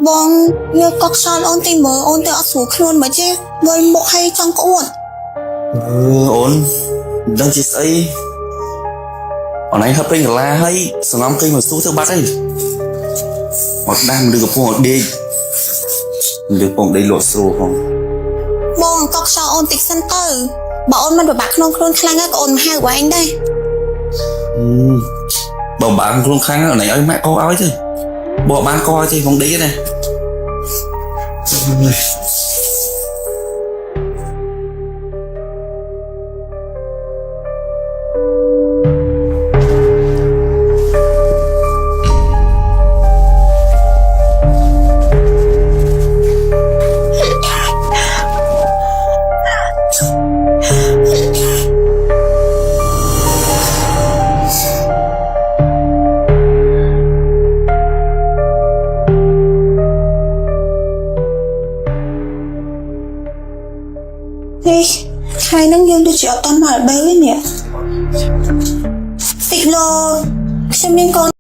បងយកកុកខ្យល់អូនទីមើលអូនទៅអត់ស្រួលខ្លួនមកចេះមើលមុខឲ្យចង់ក្អួត អូនដឹងជាស្អីអូនឯងហឹបពេញកាឡាហើយសងំគេមកស៊ូទៅបាត់អីមកដាំឬកំពុងដេកឬកំពុងដេកលក់ស្រួលផង បងកុកខ្យល់អូនតិចសិនទៅបើអូនមិនពិបាកក្នុងខ្លួនខ្លាំងណាស់ក៏អូនមកហៅវែងដែរ បើបាក់ខ្លួនខ្លាំងអូនឯងឲ្យម៉ាក់កោឲ្យទៅបើបានកោឲ្យទេផងដេកណា នេះថ្ងៃហ្នឹងយើងទៅជាអត់តន់មកបែបនេះតិចលោខ្ញុំមានកូន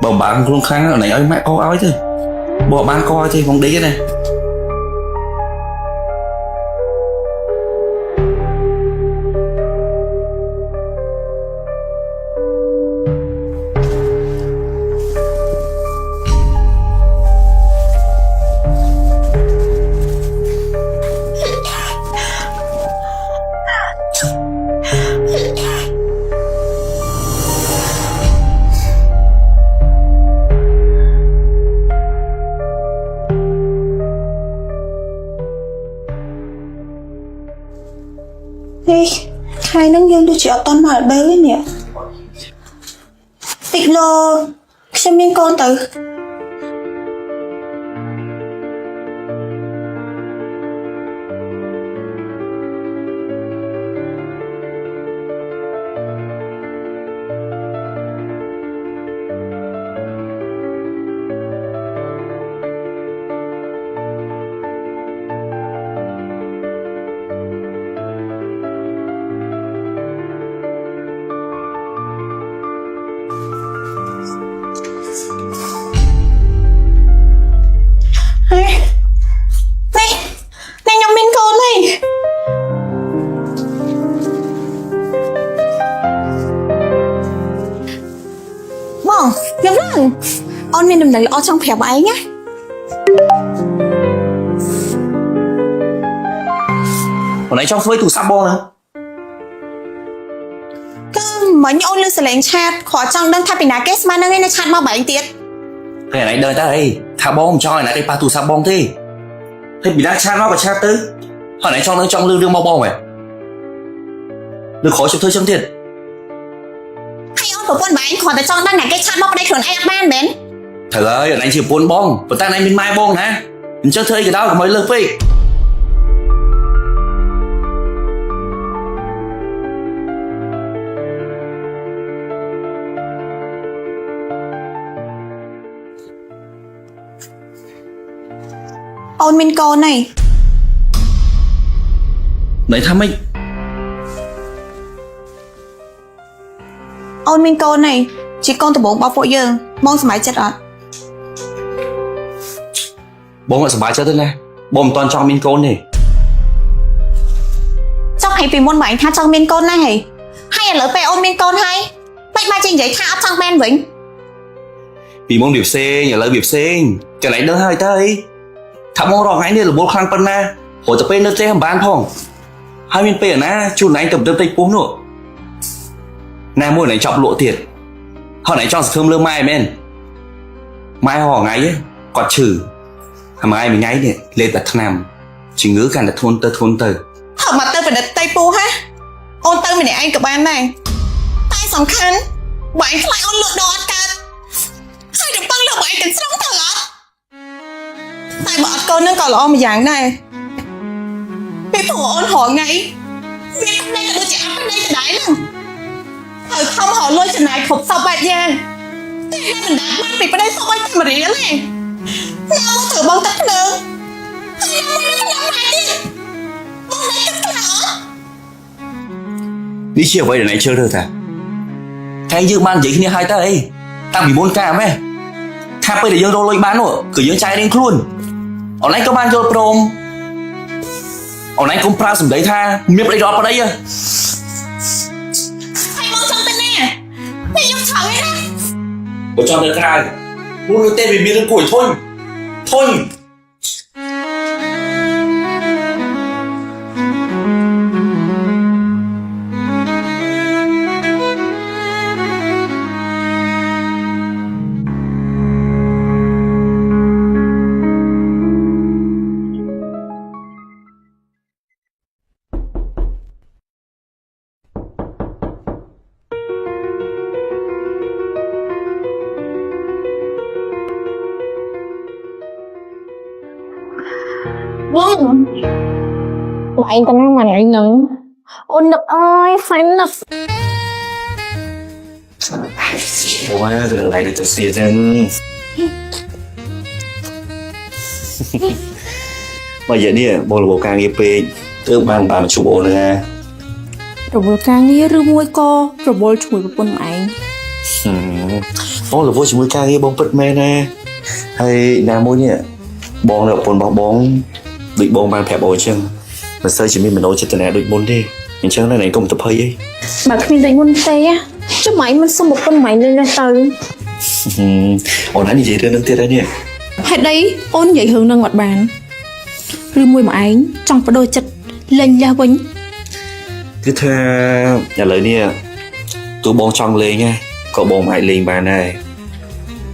បើបាក់ខ្លួនខ្លាំងអូនឯងឲ្យម៉ាក់កោឲ្យទៅបើបានកោឲ្យទេផងដេកណា នេះថ្ងៃហ្នឹងយើងទៅជាអត់តន់មកបែបនេះតិចលោខ្ញុំមានកូនទៅ ខ្ញុំមានកូនហើយបងខ្ញុំឡើងអូនមានដំណឹងល្អចង់ប្រាប់ឯងណាអូនឯងចង់ធ្វើទូរស័ព្ទបងណា គឺមិញអូនលើសលេងឆាតគ្រាន់ចង់ដឹងថាពីណាគេស្មាននឹងឯងនៅឆាតមកបែងទៀត ហើយអូនឯងដឹងតែអីថាបងមិនចង់ឲ្យណាគេប៉ះទូរស័ព្ទបងទេហើយពីណាឆាតមកក៏ឆាតទៅហើយអូនឯងចង់នឹងចង់លឺរឿងមកបងហ៎ឬខជិះធ្វើចឹងទៀត ហើយអូនប្រពន្ធបែងគ្រាន់តែចង់ដឹងណាគេឆាតមកប្តីខ្លួនឯងអត់បានមែន ត្រូវហើយអូនឯងជាប្រពន្ធបងប៉ុន្តែអូនឯងមានម៉ែបងណាអញ្ចឹងធ្វើអីក៏ដោយកុំឲ្យលើសពេក អូនមានកូនហើយ ន័យថាម៉េច អូនមានកូនហើយជាកូនដំបូងរបស់ពួកយើងបងសប្បាយចិត្តអត់ បងអត់សប្បាយចិត្តទេណាបងមិនតន់ចង់មានកូនទេ ចង់ឲ្យពីមុនមកឯងថាចង់មានកូនណាស់ហើយឥឡូវពេលអូនមានកូនហើយបាច់មកចេះនិយាយថាអត់ចង់បានវិញ ព ពីមុនវាផ្សេងឥឡូវវាផ្សេងកន្លែងដឹងហើយទៅអីថាបងរកថ្ងៃនេះរវល់ខ្លាំងប៉ុណ្ណាព្រោះតែពេលនៅផ្ទះមិនបានផងហើយមានពេលណាជួនឯងទៅទៅពុះនោះណាមួយណែចប់លក់ទៀតហើយណែចង់សង្ឃឹមលើម៉ែមែនម៉ែហងៃគាត់ឈឺហើយម៉ែមួយថ្ងៃនេះលេបតែថ្នាំជំងឺកាន់តែធ្ងន់ទៅហៅមកទៅប្រឌិតតៃពូហ៎អូនទៅម្នាក់ឯងក៏បានដែរតែសំខាន់បើឯងខ្លាចអូនលក់ដូរអត់កើតហើយទៅពឹងលើបើឯងទាំងស្រុងទៅអត់តែបើអត់កូននឹងក៏ល្អមួយយ៉ាងដែរពេលព្រោះអូនរងថ្ងៃវាផ្នែកដូចជាអត់ផ្នែកដដែលហ្នឹងហើយខំរលុយចំណាយគ្រប់សពបែបយ៉ាងតែមិនដាច់បានពីប្តីសុំឲ្យតែរៀលទេណាមកធ្វើបងទឹកភ្លើងហើយណាមកខ្ញុំម៉ែទៀតបងណៃទឹកខ្លោ នេះជាអ្វីដែលណែជឿរើថាតែយើងបាននិយាយគ្នាហើយទៅអីតាំងពីមុនកាមែនថាពេលដែលយើងរកលុយបាននោះគឺយើងចាយរៀងខ្លួនអូនឯងក៏បានយល់ព្រមអូនឯងកុំប្រើសម្ដីថាមានប្តីរត់ប្តីហ៎ ហើយមកចង់ទៅណាពេលខ្ញុំឆោឯណា បើចង់ទៅក្រៅនោះនៅទេវាមានរឿងគួរឲ្យធុញ Vâng. Lại anh con mà lại nắng. Ôn nực ơi, phải nực. Ủa, lại được xìa chân. Bây giờ nè, bố là bố càng nghiệp về tớ bàn chụp ổ nữa. Rồi bố càng nghe rư môi co. Rồi bố chùi vào con mày. Bố là bố chỉ mới càng nghe bông bật mê nè. Hay nà môi nè. Bông là bông bọc bông. Địch bông bàn phẹp ổ chân. Mà sao chỉ mình ổ chân tờ nè địch bông đi. Mình chân này công tập hơi ấy. Bà khuyên dạy môn tê á. Chứ mày mình xong một con mày lên ra từ. Ổ nói như vậy đưa nâng tiết đấy nè. Hết đấy, ôn dạy hướng nâng mặt bàn. Rư môi mà ánh, trong có đôi chất lên ra vĩnh. Cứ thơ nhà lời nè. Tụi bông trong lên nha. Có bông hãy lên bàn này.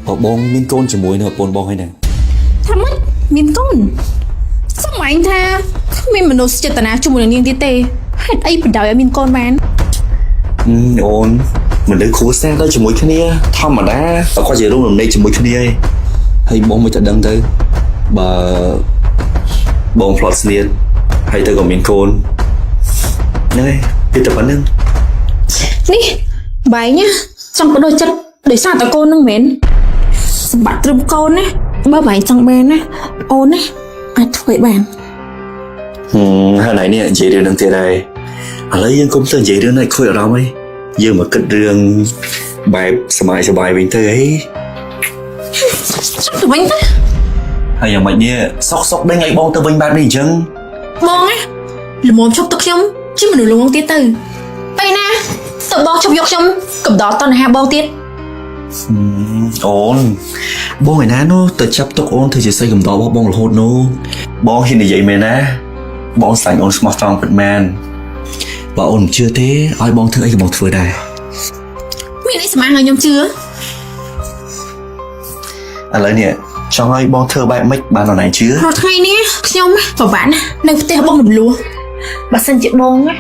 Có bông miên côn chỉ muối nữa bông bông hay nè. Thăm mất, miên con. Sao mà anh tha. Không miên mà nô sẽ tà ná chung một lần nghiêng tê tê. Hết ấy phải đào ở miên con bán. Ôn. Mình đừng khổ xa đó chỉ muối cái nè. Thăm mà đã. Và qua giờ lúc làm đây chỉ muối cái nè. Hay bông mới chả đăng tới. Bà bông plot sliệt. Hay tới còn miên côn. Này, biết tập bắn nâng. Ní, bà ấy nhá. Trong có đôi chất để sao tao cô nâng mến. Bạn trùm con á. Ba bảy trong bên á. Ôn á. Ai thuê bàn. Hồi nãy nè, dạy đường nâng tiệt đây. Ở lấy dân công tư dạy đường này khôi ở đâu ấy. Dương mà kết đường bài sơ bài bình tư ấy. Sao tụi bánh ta? Hay là mày nè, sóc bên ngay bông tơ bênh bạc đi chân. Bông á. Là mồm chọc tức không? Chứ mà đủ luôn tiết từ. Bây nè. Tụi bông chọc dọc trong. Cầm đó tao này hạ bông tiết. Ôn. Bông này ná nó tự chấp tục ôn thì chỉ xây cầm đó bông là hốt nó. Bông hiện này vậy mày ná. Bông sành ôn smart strong Batman. Và ôn chưa thế, ai bông thương ấy bông thừa đây. Mình ấy sẽ mang ở nhóm chưa? À lấy nè, cho ai bông thơ bài make bàn nào này chứ. Rồi thay nè, nhóm á. Và bạn á, nâng tê bông đùm lùa. Bà xin chuyện bông á.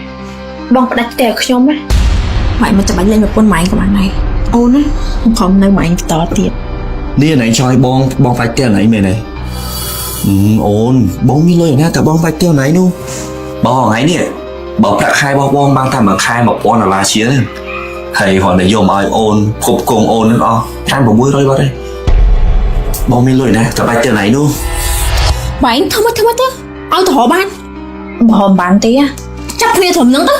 Bông phải đặt tê của nhóm á. Vậy mà chả bánh lên một con máy của bạn này. Ôn á, không nâng máy tỏ tiệt. Nè này cho ai bông phải teo này mày này. Ôn, bông như lôi nha, ta bông phải teo này nu. Bông ấy nè. Bảo đặt hai bao bông mang thăm mà khai một con là chia lên. Thầy họ này dùng ai ôn, cục cùng ôn nữa o. Ăn bông muối rồi vào đây. Bông mình lôi nè, tập bài tiền này luôn. Bạn thơm mất á. Ôi tao họ bán. Bỏ bán tí á. Chắc nghe thơm nắng á.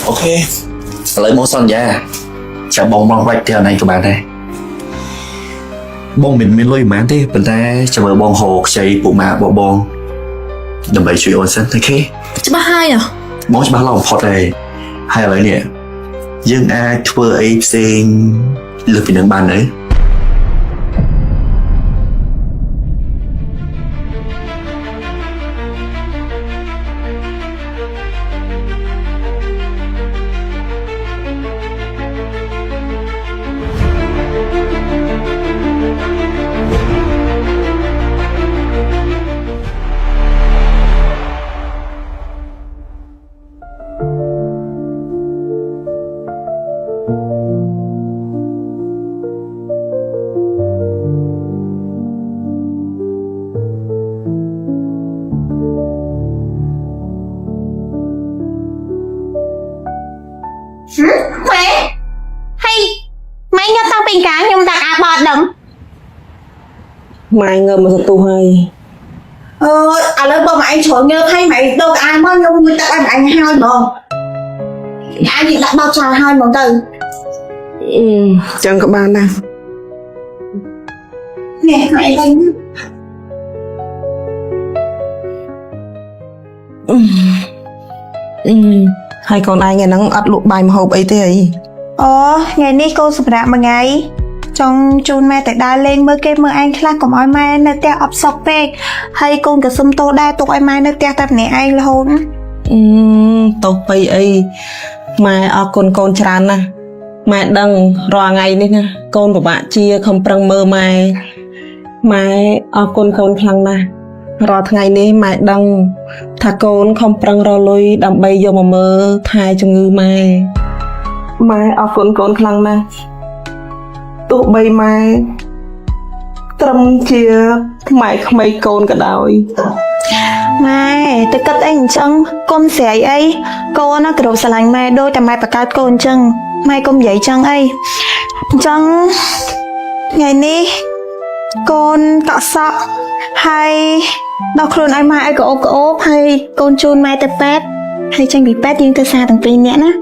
Ok. Lấy bông son ra. Chả bông bông vạch tiền này các bạn đây. Bông mình lôi mán thế. Bên ta chả mở bông hồ chạy bộ mạ bộ bông. Đầm bày chuyện ôn sân, ok. Chứ ba hai à? Bóng cho bác lòng phọt này. Hay là nè. Dương ai thua ấy xem លើពីនឹងបានទេ ម៉ែហើយម៉ែញ៉ាំតាំងពីកាខ្ញុំដាក់អាបតដឹង ម៉ែងើបមកទូហើយ អើឥឡូវបងឯងជ្រុលញើហើយម៉ែដូរអាយមកខ្ញុំមួយទឹកឲ្យអញហើយហ្មងអាយដាក់បោកចោលហើយហ្មងទៅ ចឹងក៏បានដែរ នេះម៉ែឯង ហើយកូនឯងហ្នឹងអត់លក់បាយម្ហូបអីទេអី អូថ្ងៃនេះកូនសម្រាប់មួយថ្ងៃចង់ជូនម៉ែទៅដើរលេងមើលគេមើលឯងខ្លះកុំឲ្យម៉ែនៅផ្ទះអបសក់ពេកហើយកូនក៏សុំទោសដែរទុកឲ្យម៉ែនៅផ្ទះតែម្នាក់ឯងរហូត តោះបីអីម៉ែអរគុណកូនច្រើនណាស់ម៉ែដឹងរាល់ថ្ងៃនេះណាកូនពិបាកជាខំប្រឹងមើលម៉ែអរគុណកូនខ្លាំងណាស់រាល់ថ្ងៃនេះម៉ែដឹងថាកូនខំប្រឹងរកលុយដើម្បីយកមកមើលថែជំងឺម៉ែអរគុណកូនខ្លាំងណាស់ទោះបីម៉ែត្រឹមជាម៉ែក្មេងកូនក៏ដោយ ម៉ែទៅគិតអីអញ្ចឹងកុំស្រែកអីកូនណាគ្រប់ស្រឡាញ់ម៉ែដូចតែម៉ែបង្កើតកូនអញ្ចឹងម៉ែកុំនិយាយអញ្ចឹងអីអញ្ចឹងថ្ងៃនេះកូនកក់សក់ហើយដល់ខ្លួនឲ្យម៉ែឲ្យក្អូបហើយកូនជូនម៉ែទៅពេទ្យហើយចេញពីពេទ្យយើងទៅសារទាំងពីរនាក់ណា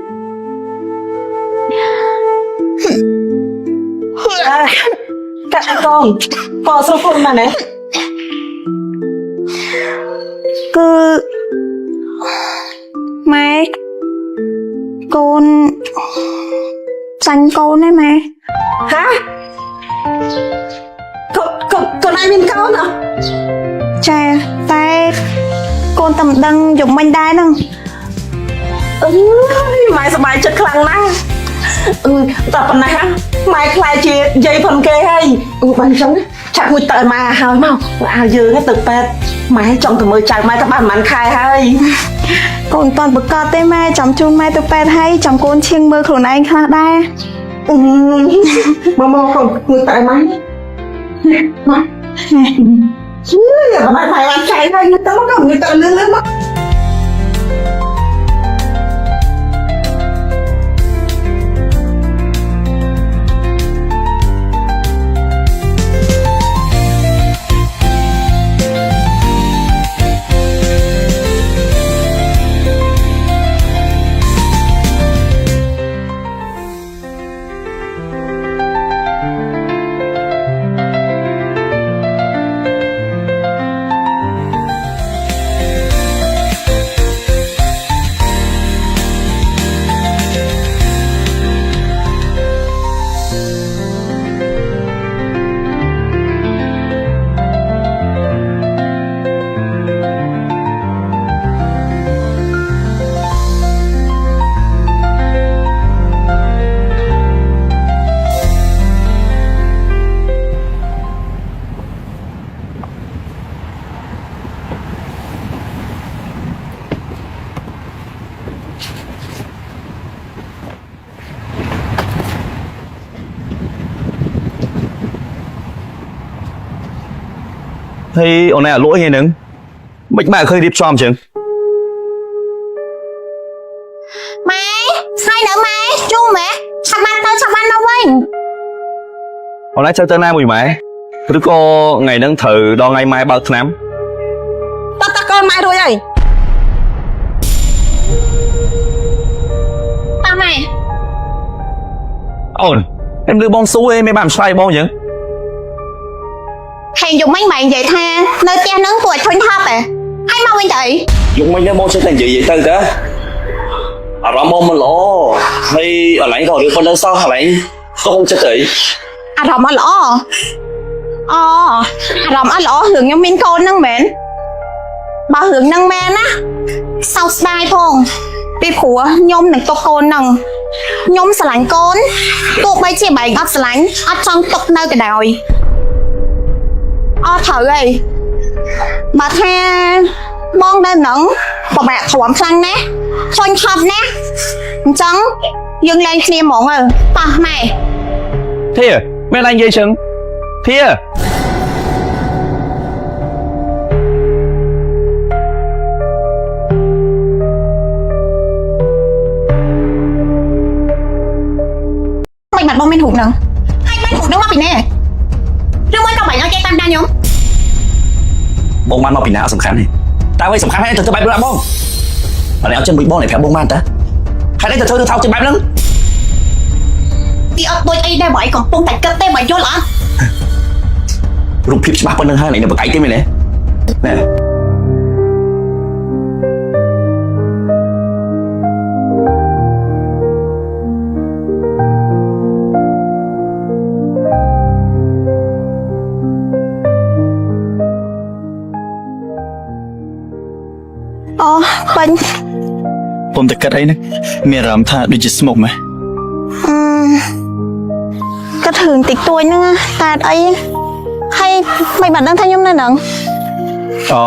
កាត់កូនស្រស់ខ្លួនណាស់ណា គឺម៉ែកូនចាញ់កូនណាម៉ែ ហ៎កូនឯងមានកូនហ៎ ចាតែកូនតែមិនដឹងយកមិញដែរហ្នឹង អើយម៉ែសប្បាយចិត្តខ្លាំងណាស់តែប៉ុណ្ណេះម៉ែខ្លាចជាយាយផុនគេហើយបើអញ្ចឹងចាក់មួយតើម៉ែហើយមកឲ្យយើងទៅពេទ្យម៉ែចង់ទៅមើលចៅម៉ែទៅបានប្រហែលខែហើយក ូនតន់ប្រកាសទេម៉ែចាំជូនម៉ែទៅពេទ្យហើយចាំកូនឈៀងមើលខ្លួនឯងខ្លះដែរ មកកូនមួយតើម៉ែមកជឿបើម៉ែបានចៃហើយទៅមកមួយតើលឿនមក Thì ông này là lỗi hay nứng Bích mẹ khơi điệp xóm chừng ម៉ែស្អីនៅម៉ែជុំម៉ែឆាប់បានទៅវិញ Ông này chơi tên ai mùi mẹឬក៏ថ្ងៃហ្នឹងត្រូវដល់ថ្ងៃម៉ែបើកឆ្នាំ តើតើកូនម៉ែរួចហើយ តាម៉ែ អូនem đưaបងស៊ូឯងមិនបានឆ្លៃបងអញ្ចឹង ហេយកមិញម៉ែនិយាយថានៅផ្ទះហ្នឹងពួកធុញថប់ហ៎ហើយមកវិញទៅអី យកមិញទៅបងចេះតែនិយាយទៅតាអារម្មណ៍បងមិនល្អហើយអឡែងក៏រឿងប៉ុណ្ណឹងសោះអឡែង không chết đấy អារម្មណ៍អត់ល្អអូអារម្មណ៍អត់ល្អរឿងខ្ញុំមានកូនហ្នឹងមែនបើរឿងហ្នឹងមែនណាសោកស្ដាយផងពីព្រោះខ្ញុំនឹងទុកកូនហ្នឹងខ្ញុំស្រឡាញ់កូនទោះបីជាបែងអត់ស្រឡាញ់អត់ចង់ទុកនៅក៏ដោយអត់ត្រូវអីបើថាបងនៅហ្នឹងពិបាកទ្រាំខ្លាំងណាស់ធុញថប់ណាស់អញ្ចឹងយើងលែងគ្នាហ្មងប៉ះម៉ែ Thia mẹ anh dây chừng Thia មិនបាត់បងមានរូបហ្នឹងហើយបានរូបហ្នឹងមកពីណាឬមួយក៏បាញ់ឲ្យគេតាមដានខ្ញុំ bông ban mau bị não sầm khăn này tao ấy sầm khăn hay từ từ bài bông mà này áo chân bị bông này phải bông ban ta hay đấy từ từ thao chân bài lưng ពីអត់ដូចអីដែរបើឯងកំពុងតែគិតទេបើយល់អត់ រូបភាពច្បាស់ប៉ុណ្្នឹងហើយនេះបកៃទេមែនទេណែ អូបាញ់ ผมតែគិតអីហ្នឹងមានអារម្មណ៍ថាដូចជាស្មុកម៉េះ គិតរឿងតិចតួចហ្នឹងតែអត់អីហើយមិនបាត់ដឹងថាខ្ញុំនៅហ្នឹង អូ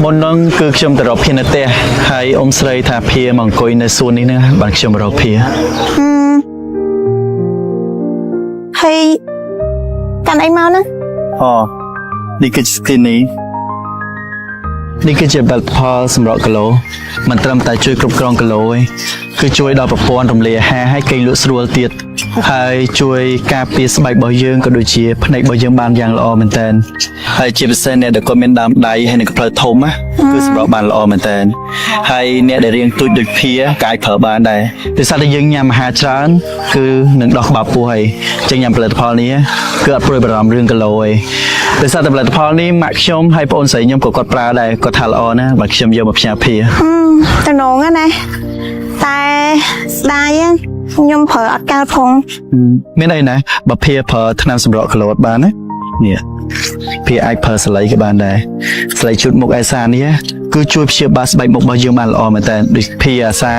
មុនហ្នឹងគឺខ្ញុំទៅរកភានៅផ្ទះហើយអ៊ំស្រីថាភាមកអង្គុយនៅសួននេះហ្នឹងបានខ្ញុំរកភា ហើយកាន់អីមកហ្នឹង អូនេះគឺជាស្គីនេះនេះគឺជាផលិតផលសម្រាប់គីឡូមិនត្រឹមតែជួយគ្រប់គ្រងគីឡូទេគឺជួយដល់ប្រព័ន្ធរំលាយអាហារឲ្យគេងលក់ស្រួលទៀតហើយជួយការពារស្បែករបស់យើងក៏ដូចជាភ្នែករបស់យើងបានយ៉ាងល្អមែនតើហើយជាពិសេសអ្នកដែលគាត់មានដើមដៃហើយនឹងផ្លូវធំណាគឺសម្រាប់បានល្អមែនតើហើយអ្នកដែលរាងទូចដូចភាក៏អាចប្រើបានដែរដោយសារតែយើងញ៉ាំអាហារច្រើនគឺនឹងដោះក្បាលពោះហើយចឹងញ៉ាំផលិតផលនេះគឺអត់ព្រួយបារម្ភរឿងគីឡូទេដោយសារតែផលិតផលនេះម៉ាក់ខ្ញុំហើយបងអូនស្រីខ្ញុំក៏គាត់ប្រើដែរគាត់ថាល្អណាស់បាទខ្ញុំយកមកផ្ញើភា តំណងណាតែស្ដាយខ្ញុំប្រើអត់កើតផង មានអីណាបើភាប្រើថ្នាំសម្រក់គីឡូអត់បានណានេះភាអាចប្រើស្លៃក៏បានដែរស្លៃជូតមុខអេសានេះគឺជួយព្យាបាលស្បែកមុខរបស់យើងបានល្អមែនតើដូចភាអាសា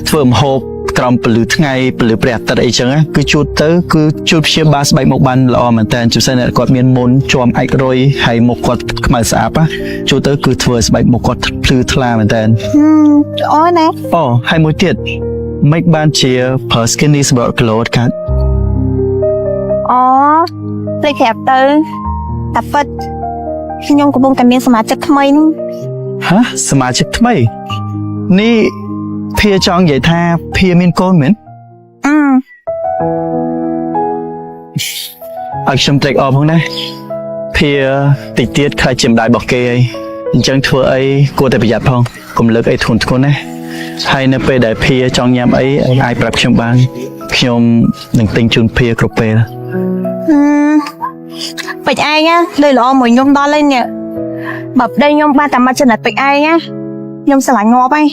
ធ្វើម្ហូបក្រោមពលឺថ្ងៃពលឺព្រះអាទិត្យអីចឹងគឺជូតទៅគឺជួយព្យាបាលស្បែកមុខបានល្អមែនតើជាពិសេសអ្នកគាត់មានមុនជាប់អាចរុយហើយមុខគាត់ខ្មៅស្អាតណាជូតទៅគឺធ្វើស្បែកមុខគាត់ភ្លឺថ្លាមែនតើ អូណា អូហើយមួយទៀតមិនបានជាប្រើ skinny សម្រាប់គីឡូកាត់ អូព្រៃក្រាបទៅតែពិតខ្ញុំកំពុងតែមានសមាជិកថ្មីហ្នឹង ហ៎សមាជិកថ្មីនេះភាចង់និយាយថាភាមានកូនមែនឲ្យខ្ញុំត្រេកអរផងណាភាតិចទៀតខ្លាចជាម្ដាយរបស់គេហើយអញ្ចឹងធ្វើអីគួរតែប្រយ័ត្នផងកុំលើកអីធ្ងន់ធ្ងរណាហើយនៅពេលដែលភាចង់ញ៉ាំអីអាចប្រាប់ខ្ញុំបានខ្ញុំនឹងទិញជូនភាគ្រប់ពេល ពេជ្រឯងលើល្អមួយខ្ញុំដល់ហើយនេះបើប្តីខ្ញុំបានតែមកចំណិតពេជ្រឯងខ្ញុំស្រឡាញ់ងាប់ហើយ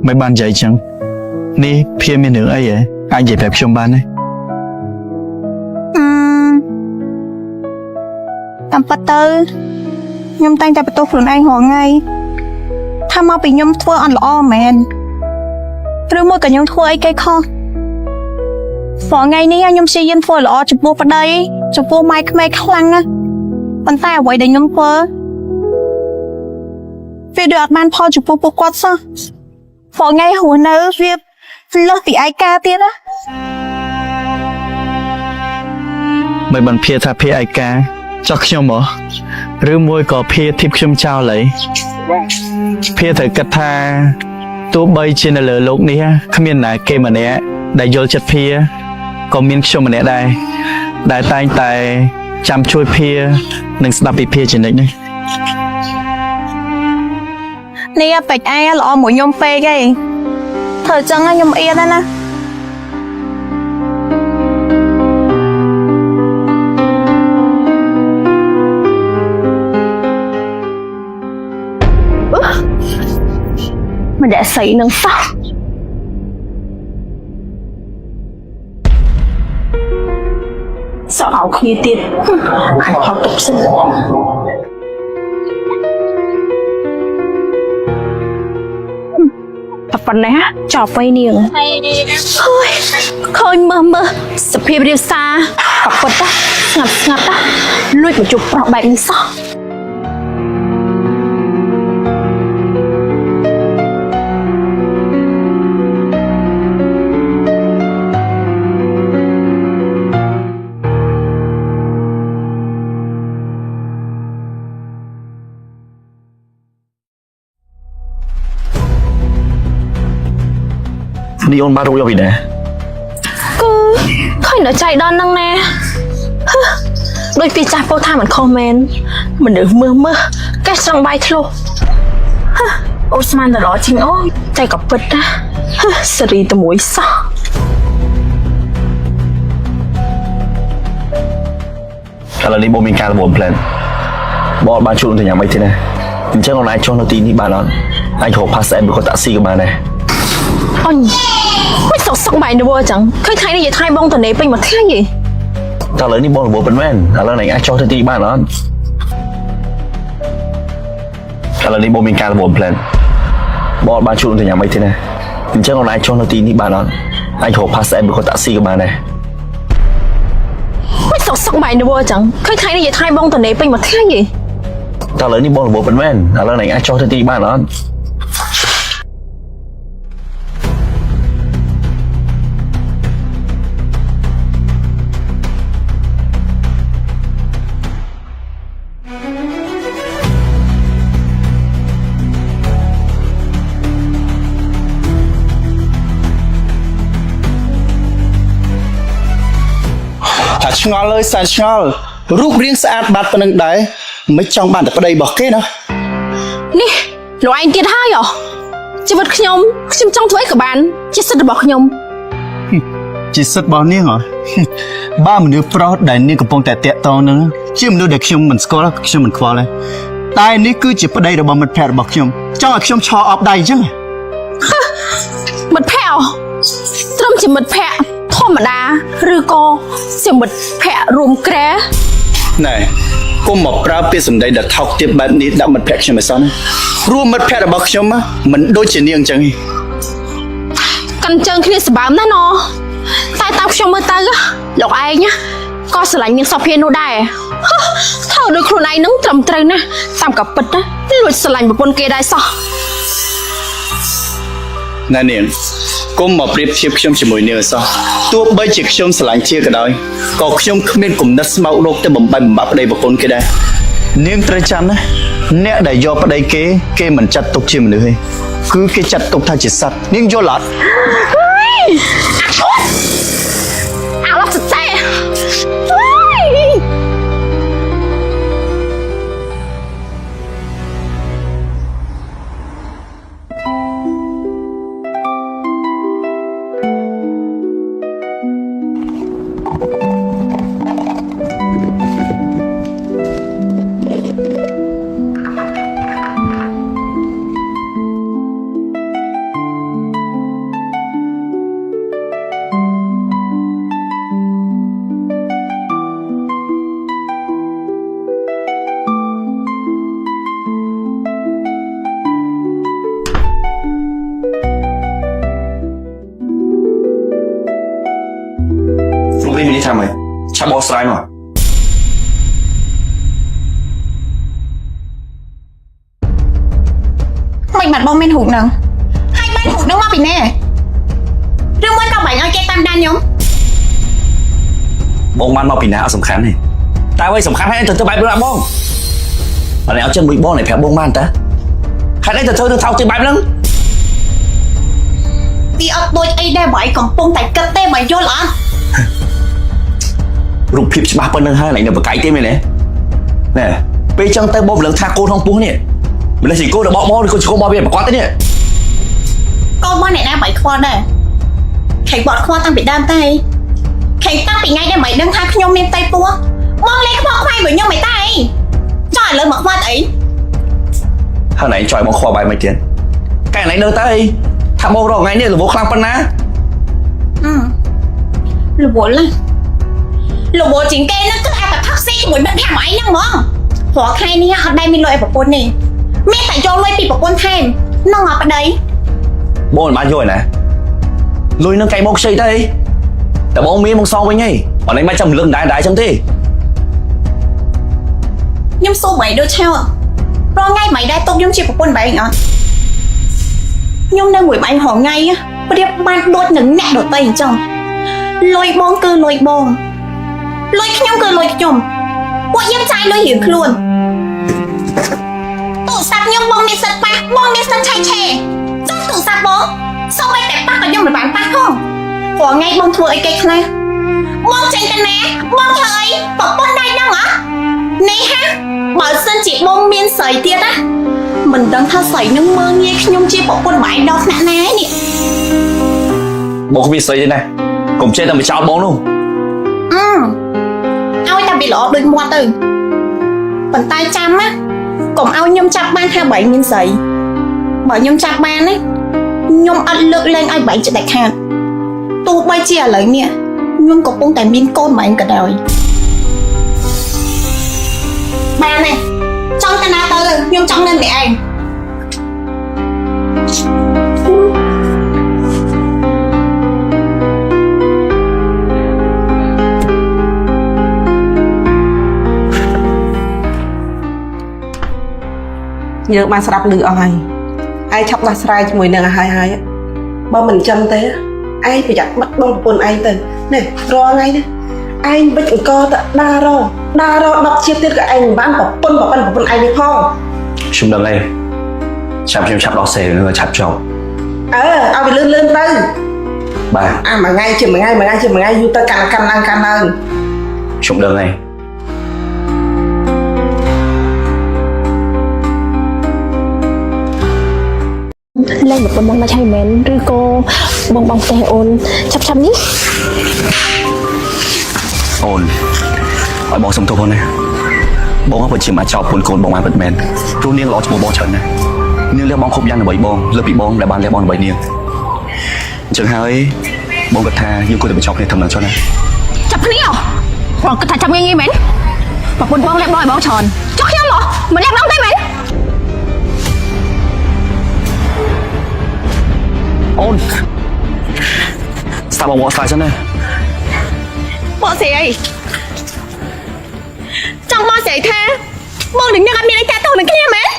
មិនបាននិយាយចឹងនេះភាមានរឿងអីហ៎អាចនិយាយប្រាប់ខ្ញុំបានទេ តាមពិតទៅខ្ញុំតែងតែបន្ទោសខ្លួនឯងរាល់ថ្ងៃថាមកពីខ្ញុំធ្វើអត់ល្អមែនឬមួយក៏ខ្ញុំធ្វើអីគេខុសព្រោះថ្ងៃនេះខ្ញុំព្យាយាមធ្វើល្អចំពោះប្តីចំពោះម៉ែក្មេកខ្លាំងណាស់ប៉ុន្តែអ្វីដែលខ្ញុំធ្វើវាដូចអត់បានផលចំពោះពួកគាត់សោះព្រោះថ្ងៃរស់នៅវាលើសពីឯកាទៀតណា មិនបានភាថាភាឯកាចោះខ្ញុំហ៎ឬមួយក៏ភាធីបខ្ញុំចោលហើយភាត្រូវគិតថាទោះបីជានៅលើโลกនេះគ្មានណាគេម្នាក់ដែលយល់ចិត្តភាក៏មានខ្ញុំម្នាក់ដែរដែលតែងតែចាំជួយភានិងស្ដាប់ពីភាជានិច្ចនេះ នេះពេជ្រឯងល្អមួយខ្ញុំពេកឯងធ្វើចឹងខ្ញុំអៀនណា មិនដែលស្អីនឹងសោះ sợ ảo kia tiền ai họ tục sinh ប៉ុណ្ណេះចប់ទៅនាងហើយឃើញមើលសភាពរាវសារអពុតស្ងាត់លួចមកជួបប្រុសបែបនេះសោះ នេះអូនបានរួចអស់ពីណា គឺឃើញដល់ចៃដន្យហ្នឹងណាដូចពីចាស់ពោលថាមិនខុសមែនមនុស្សមើលកេះស្រង់បាយធ្លុះអូស្មានដល់ជាងអូតែក៏ពិតណាសេរីតែមួយសោះ ឥឡូវនេះបងមានការល្មមផ្លែនបងបានជួលទៅញ៉ាំអីទេណាអញ្ចឹងអូនអាចចុះនៅទីនេះបានអត់អាចរក pass app ឬក៏តាក់ស៊ីក៏បានដែរ អញមិនសុកបាយនៅអញ្ចឹងឃើញថ្ងៃនេះនិយាយថ្ងៃបងតនេពេញមួយថ្ងៃទេ តែឥឡូវនេះបងល្មមប៉ុណ្ណែនឥឡូវនេះអាចចុះទៅទីបានអត់ឥឡូវនេះបងមានការល្មមផ្លែនបងបានជួលទៅញ៉ាំអីទេណាអញ្ចឹងអូនអាចចុះនៅទីនេះបានអត់អាចរក pass app ឬក៏តាក់ស៊ីក៏បានដែរ មិនសុកបាយនៅអញ្ចឹងឃើញថ្ងៃនេះនិយាយថ្ងៃបងតនេពេញមួយថ្ងៃទេ តែឥឡូវនេះបងល្មមប៉ុណ្ណែនឥឡូវនេះអាចចុះទៅទីបានអត់ ថាឆ្ងល់ហើយសែនឆ្ងល់រូបរាងស្អាតបាត់ប៉ុណ្្នឹងដែរមិនចង់បានតែប្តីរបស់គេណា នេះលោកឯងទៀតហើយជីវិតខ្ញុំចង់ធ្វើអីក៏បានជាសិទ្ធិរបស់ខ្ញុំ ជាសិទ្ធិរបស់នាងហ៎ បើមនុស្សប្រុសដែលនាងកំពុងតែតាក់ទងនឹងជាមនុស្សដែលខ្ញុំមិនស្គាល់ខ្ញុំមិនខ្វល់ទេតែនេះគឺជាប្តីរបស់មិត្តភក្តិរបស់ខ្ញុំចង់ឲ្យខ្ញុំឆោអបដៃអញ្ចឹង មិត្តភក្តិត្រឹមជាមិត្តភក្តិធម្មតាឬក៏ជាមិត្តភក្តិរួមក្រែ ណែកុំមកប្រើពាក្យសម្ដីដែលថោកទាបបែបនេះដាក់មិត្តភក្តិខ្ញុំឲ្យសោះណារួមមិត្តភក្តិរបស់ខ្ញុំមិនដូចជានាងអញ្ចឹងទេ កាន់ជើងគ្នាសម្បើមណាស់ណតែតាមខ្ញុំមើលទៅលោកឯងក៏ស្រឡាញ់នាងសុភានោះដែរធ្វើដោយខ្លួនឯងនឹងត្រឹមត្រូវណាស់តាមក៏ពិតណាលួចស្រឡាញ់ប្រពន្ធគេដែរសោះ ណែនាងកុំមកប្រៀបធៀបខ្ញុំជាមួយនាងឲ្យសោះទោះបីជាខ្ញុំស្រឡាញ់ជាក៏ដោយក៏ខ្ញុំគ្មានគំនិតស្មោករោគទៅបំបែកបំបាក់ប្តីប្រពន្ធគេដែរនាងត្រូវចាំណាអ្នកដែលយកប្តីគេមិនចាត់ទុកជាមនុស្សទេគឺគេចាត់ទុកថាជាសត្វនាងយល់អត់ អាឡោះស្ទេនេះមាននេះថាម៉េចឆាប់បោះស្រាយមក មិនបាត់បងមានរូបហ្នឹងហើយបានរូបហ្នឹងមកពីណាឬមួយក៏បាញ់ឲ្យគេតាមដានខ្ញុំ បងបានមកពីណាអត់សំខាន់ទេតែអ្វីសំខាន់ហើយទៅបែបហ្នឹងបងអត់ឲ្យចិត្តមួយបងnàyប្រាប់បងបានតាហេតុអីទៅធ្វើទៅថោកជាបែបហ្នឹង វាអត់ដូចអីដែរបើឯងកំពុងតែគិតទេបើយល់អត់ រូបភាពច្បាស់ប៉ុណ្្នឹងហើយឡើងនៅបកាយទេមែនទេណែពេលចឹងទៅបងមិនដឹងថាកូនក្នុងពោះនេះមិនដឹងជាកូនរបស់បងឬក៏ជាកូនរបស់វាប្រកបទេនេះ កូនមកអ្នកណាបើខ្វល់ដែរខេបអត់ខ្វល់តាំងពីដើមទេខេតាំងពីថ្ងៃដែលមិនដឹងថាខ្ញុំមានផ្ទៃពោះមកលេងខ្វល់ខ្វាយvớiខ្ញុំមិនតែអីចុះឥឡូវមកខ្វល់អី ហើយណៃចុយបងខ្វល់បែបមិនទៀតកែណៃនៅទៅអីថាបងរកថ្ងៃនេះរវល់ខ្លាំងប៉ុណ្ណា រវល់ណា លោកបូជាងគេនឹងគឺអាតែផឹកស៊ីជាមួយមិត្តភក្តិរបស់ឯងហ្នឹងហ្មងព្រោះខែនេះអត់ដែលមានលុយឲ្យប្រពន្ធនេះមានតែយកលុយពីប្រពន្ធថែមហ្នឹងអត់ប្តី បងមិនបានយល់ណាលុយនឹងកែមកខ្ចីទេតែបងមានមកសងវិញហីអត់ឯងមិនចាំលឹកដែរចឹងទេ ខ្ញុំសួរបែរដូចឆៅប្រងថ្ងៃមិនដែរទុកខ្ញុំជាប្រពន្ធបែរអត់ខ្ញុំនៅមួយបែរហងថ្ងៃប្រៀបបានដូចនឹងអ្នកដទៃអញ្ចឹងលុយបងគឺលុយបងលុយខ្ញុំគឺលុយខ្ញុំពួកយើងចាយលុយរៀងខ្លួនទូរស័ព្ទខ្ញុំបងមានសិទ្ធប៉ះបងមានសិទ្ធឆែកឆេរចុះទូរស័ព្ទបងសូម្បីតែប៉ះក៏ខ្ញុំមិនបានប៉ះផងព្រោះថ្ងៃបងធ្វើអីគេខ្លះបងចេញទៅណាបងធ្វើអីប្រពន្ធដៃដឹងហ៎នេះហាបើសិនជាបងមានស្រីទៀតណាមិនដឹងថាស្រីនឹងមើលងាយខ្ញុំជាប្រពន្ធម៉ែដល់ថ្នាក់ណានេះ បងគ្មានស្អីទេណាកុំចេះតែមកចោលបងនោះ ឲ្យតែវាល្អដូចមាត់ទៅប៉ុន្តែចាំណាកុំឲ្យខ្ញុំចាប់បានថាបែងមានស្រីបើខ្ញុំចាប់បានណាខ្ញុំអត់លើកលែងឲ្យបែងចិត្តដាច់ខាតទោះបីជាឥឡូវនេះខ្ញុំកំពុងតែមានកូនបែងក៏ដោយបានទេចង់ទៅណាទៅខ្ញុំចង់នៅម្នាក់ឯង យើងបានស្ដាប់ឮអស់ហើយឯងឆាប់ដោះស្រាយជាមួយនឹងហើយបើមិនចឹងទេឯងប្រយ័ត្នបាត់បង់ប្រពន្ធឯងទៅនេះរាល់ថ្ងៃនេះឯងវិចអង្គទៅដារ10ជាតិទៀតក៏ឯងមិនបានប្រពន្ធឯងនេះផង ខ្ញុំដឹងហើយខ្ញុំឆាប់ដោះសេនឹងឆាប់ចប់ ឲ្យវាលឿនទៅ បាទ អាមួយថ្ងៃជាមួយថ្ងៃយូរទៅកាន់ឡើង ខ្ញុំដឹងហើយ លែងប្រពន្ធមកដាច់ហើយមែនឬក៏បងផ្ទះអូនឆាប់នេះ អូនឲ្យបងសុំទោសផងណាបងពិតជាមកចោលកូនបងបានពិតមែនព្រោះនាងល្អជាមួយបងច្រើនណាស់នាងលះបងគ្រប់យ៉ាងដើម្បីបងលើពីបងដែលបានលះបងដើម្បីនាងអញ្ចឹងហើយបងគិតថាយើងគួរតែបញ្ចប់គ្នាត្រឹមនឹងចុះណា ចាប់គ្នាបងគិតថាចាប់ងាយមែនប្រពន្ធបងលះបងឲ្យបងច្រើនចុះខ្ញុំហ៎មិនលះបងទេមែន អូនស្ដាប់បងមកស្ដាយចឹងណា បងស្រីអីចង់បងស្រីថាបងនឹងអត់មានអីតាក់ទងនឹងគ្នាមែន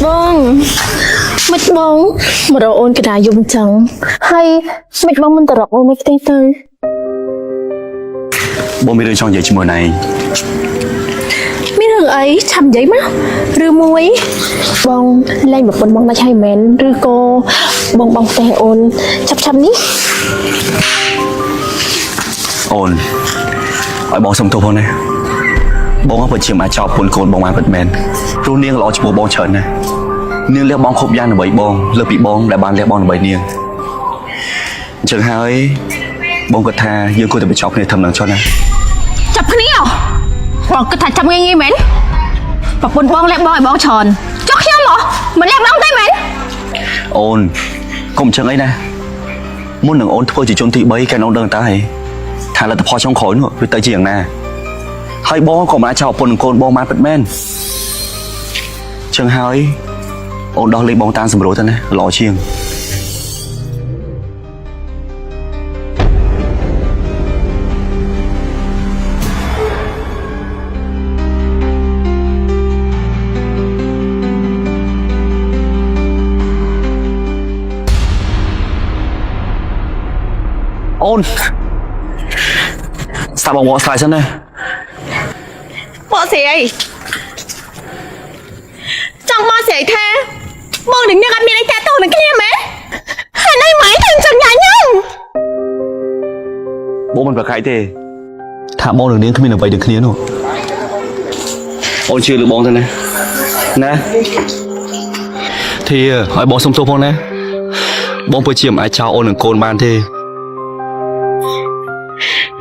បងមិនបងមករកអូនកណ្ដាលយំចឹងហើយមិនបងមិនទៅរកអូននៅផ្ទះទៅ បងមានរឿងចង់និយាយជាមួយណៃ មានរឿងអីឆាប់និយាយមកឬមួយបងលែងប្រពន្ធបងដាច់ហើយមែនឬក៏បងផ្ទះអូនឆាប់នេះ អូនឲ្យបងសុំទោសផងណា បងពិតជាអាចចោលពុនកូនបងបានពិតមែនព្រោះនាងល្អចំពោះបងច្រើនណាស់នាងលះបងគ្រប់យ៉ាងដើម្បីបងលើពីបងដែលបានលះបងដើម្បីនាងអញ្ចឹងហើយបងគាត់ថាយើងគួរតែបញ្ចប់គ្នាធំនឹងចុះណា ចាប់គ្នាបងគិតថាចាប់ងាយងាយមែនប្រពន្ធបងលែកបងឲ្យបងច្រើនចុះខ្ញុំហ៎មិនលែកបងទេមែន អូនកុំអញ្ចឹងអីណាមុននឹងអូនធ្វើជាជនទី3កែអូនដឹងតើថាលទ្ធផលចុងក្រោយនោះវាទៅជាយ៉ាងណាហើយបងក៏មិនអាចចោលប្រពន្ធនឹងកូនបងបានពិតមែនអញ្ចឹងហើយអូនដោះលែងបងតាមសម្រួលទៅណាល្អជាង អូនស្ដាប់បងមកស្រាយសិនណា បងស្រីអីចង់បងស្រីថាបងនឹងញឹកអត់មានអីតាក់ទងនឹងគ្នាមែនហើយណៃម៉ៃទាំងចង់ញ៉ាំញ៉ាំ បងមិនប្រកែកទេថាបងនឹងនាងគ្មានអ្វីដូចគ្នានោះអូនជឿលើបងទៅណាណាធាឲ្យបងសុំទោសផងណាបងពិតជាមិនអាចចោលអូននឹងកូនបានទេ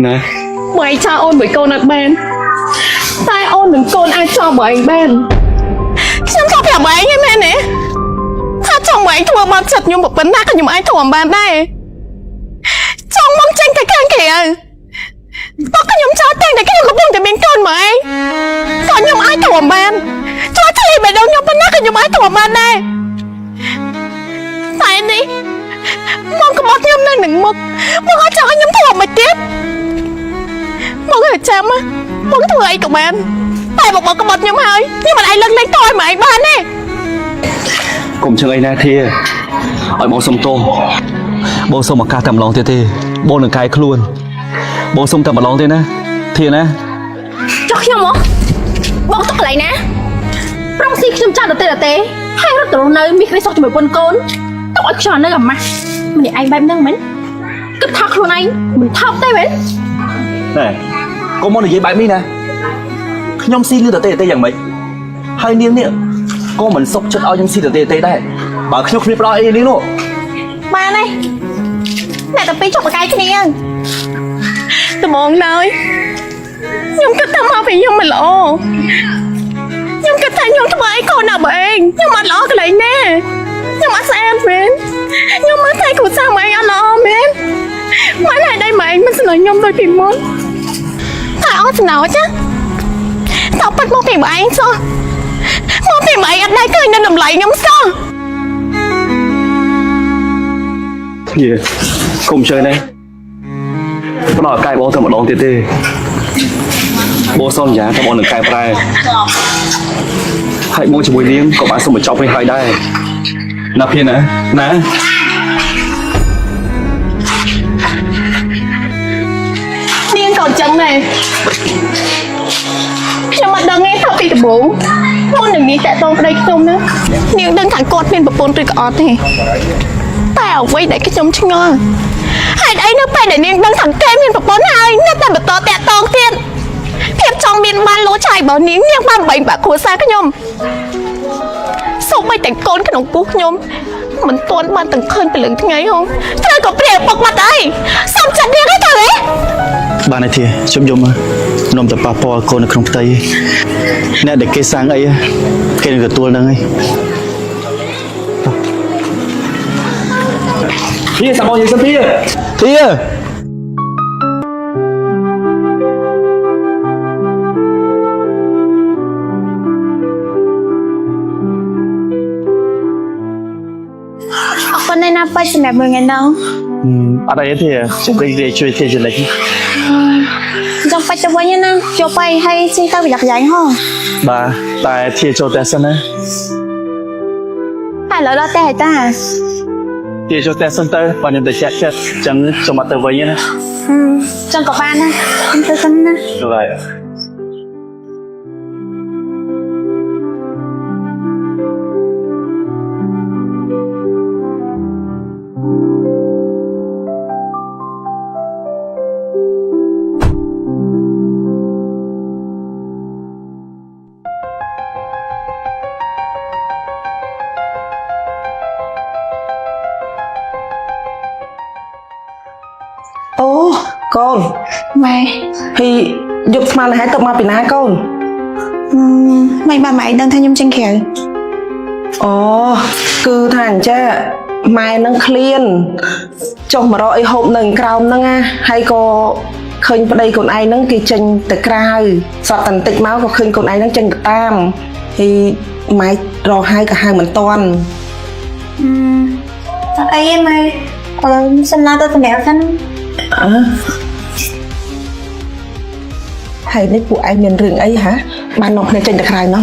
ណា បើឯងចោលអូនមួយកូនអត់បានតែអូននឹងកូនអាចចោលបើឯងបានខ្ញុំក៏ប្រាប់ឯងហ្នឹងមែនទេថាចង់ឯងធ្វើបាបចិត្តខ្ញុំប៉ុណ្ណាក៏ខ្ញុំអាចធ្វើបានដែរចង់មកចេញទៅខាងក្រៅបើខ្ញុំចោលតែតែខ្ញុំកំពុងតែមានកូនមកឯងក៏ខ្ញុំអាចធ្វើបានជួយឆ្លៃបេះដូងខ្ញុំប៉ុណ្ណាក៏ខ្ញុំអាចធ្វើបានដែរតែនេះមកក្បត់ខ្ញុំនៅនឹងមុខមកឲ្យចង់ឲ្យខ្ញុំធ្វើមិនទៀតមកឲ្យចាំមកធ្វើអីក៏បានតែមកក្បត់ខ្ញុំហើយខ្ញុំមិនអាចលើកលែងតឲ្យមកឯងបានទេ កុំជឹងអីណាធាឲ្យបងសុំទោសបងសុំឱកាសតែម្ដងទៀតទេបងនឹងកែខ្លួនបងសុំតែម្ដងទេណាធាណា ចុះខ្ញុំហ៎បងទៅកន្លែងណាប្រងស៊ីខ្ញុំចាត់ទៅទេហើយរត់ទៅនៅមានគ្រីសុខជាមួយប្រពន្ធកូនទៅឲ្យខ្ញុំនៅអាម៉ាស់ម្នាក់ឯងបែបហ្នឹងមែនគិតថាខ្លួនឯងមិនថោកទេមែន ណែកុំមកនិយាយបែបនេះណាខ្ញុំស៊ីលឺតែយ៉ាងម៉េចហើយនាងនេះក៏មិនសុខចិត្តឲ្យខ្ញុំស៊ីតែដែរបើខ្ញុំគ្មានផ្ដោតអីនាងនោះ បានហើយអ្នកតែពីរចុះបកាយគ្នាត្មងឡើយខ្ញុំគិតថាមកពីខ្ញុំមិនល្អខ្ញុំគិតថាខ្ញុំធ្វើអីកូនណាបើឯងខ្ញុំអត់ល្អកន្លែងណាខ្ញុំអត់ស្អាតមែនខ្ញុំមើលថៃគ្រូសាស្ត្រមកឯងអត់ល្អមែនមិនហើយដៃមកឯងមិនស្នើខ្ញុំដូចពីមុនតែអត់ស្នើចាតើប៉ិតមកពីមកឯងសោះមកពីមកឯងអត់ដែរឃើញនៅតម្លៃខ្ញុំសោះ យេកុំជឿណាផ្ដោតកែបងតែម្ដងទៀតទេបងសន្យាថាបងនឹងកែប្រែហើយបងជាមួយនាងក៏បានសុំបញ្ចប់ឲ្យហើយដែរណាភៀនណាណា នាងក៏ចឹងដែរខ្ញុំអត់ដឹងទេថាពីដំបូងមុននឹងនាងតាក់ទងប្តីខ្ញុំណានាងដឹងថាគាត់មានប្រពន្ធឬក៏អត់ទេតែអ្វីដែលខ្ញុំឆ្ងល់ហេតុអីនៅពេលដែលនាងដឹងថាគេមានប្រពន្ធហើយនៅតែបន្តតាក់ទងទៀតភាពចង់មានបានលោឆាយរបស់នាងបានបែកបាក់គ្រួសារខ្ញុំសូម្បីតែកូនក្នុងពោះខ្ញុំមិនទាន់បានទាំងឃើញព្រលឹងថ្ងៃហងត្រូវក៏ព្រាពុកបាត់ហើយសំចិត្តនាងឲ្យទៅហ៎ បានហើយធាជុំយំនំតែប៉ះពាល់កូននៅក្នុងផ្ទៃអ្នកដែលគេសាំងអីគេនឹងទទួលនឹងឯង ធាសាប់បងនិយាយសិនធា ធា អរគុណណាស់ប៉ាច់សម្រាប់មួយថ្ងៃនោះ អត់អីទេខ្ញុំរីករាយជួយធាជាលេច ចង់ប៉ាច់ទៅវិញណាចូលไปឲ្យស៊ីទៅវិលាក់យ៉ៃហ៎ បាទតែធាចូលតែសិនណា ហើយឡើយដល់តែហើយតា ធាចូលតែសិនទៅបើខ្ញុំទៅចាក់ចិត្តអញ្ចឹងខ្ញុំមកទៅវិញណា ចឹងក៏បានដែរខ្ញុំទៅសិនណា ចូលហើយ ម៉ែ thì dục mà hãy tập mà bị ná con មិនបានម៉ែដឹងថាខ្ញុំចេញក្រៅ ồ cứ thằng cha mai nâng clean trong mà rồi hộp nâng cao nâng á hay có khơi đây con ai nâng cái chân từ crai sọt tần tịch máu có khơi con ai nâng chân từ tam thì mai rồi hai cả hai mình toàn អត់អីទេម៉ែសំឡាទៅសម្រាប់សិន hay đấy của ai miền rừng ấy hả ban nộp lên chân từ crai nó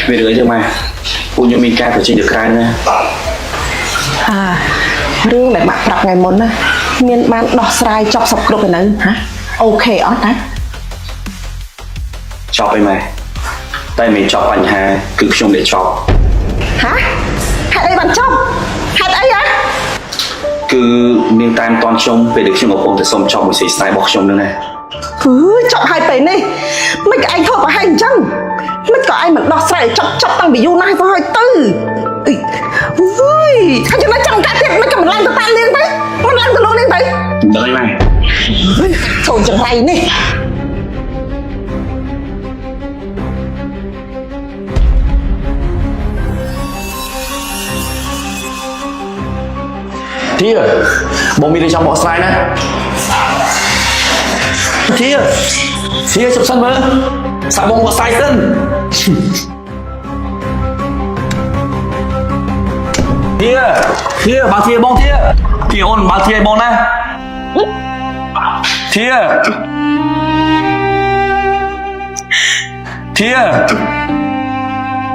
về được chứ mà phụ nữ mình ca phải trên được cái nè à riêng để bạn đọc ngày muốn á miền ban đọc sai chọc sọc được cái này hả ok ót đấy chọcไปไหมtay mình chọc anh hà cứ không để chọc hả hạt đây bạn chọc hạt ấy á គឺនាងតាមតន់ខ្ញុំពេលដែលខ្ញុំកំពុងតែសុំចប់មួយស្រីស្នេហ៍របស់ខ្ញុំនឹងណា chọc hai bể này mấy cái anh thôi mà hai chân mấy cái anh mà đọc sai chọc tăng bị u này có hơi tư ui anh cho nó chẳng cả tiền mấy cái mình làm tao tan liền đấy mình làm tao luôn liền đấy đợi mày thôi chẳng hay nè Thia bố mi đi trong bộ slide nè Thia Thia chụp sân với sao bông bộ slide sân Thia Thia bà Thia bông Thia Thia ôn bà Thia bông nè Thia Thia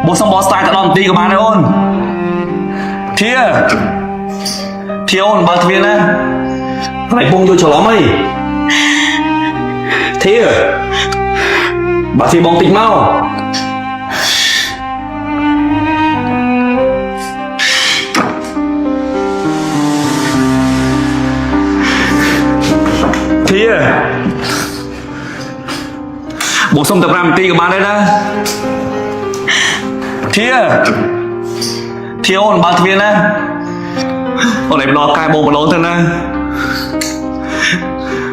bố xong bộ slide ta đòn tí của bà này ôn Thia Thia ôn bà Thia nè Này bông vô chỗ lắm ấy Thia bà Thia bông tịch mau Thia bố xong tập làm tí của bà đây nè Thia Thia ôn bà Thia nè Ôn này lo cai bông bà lộn thân nè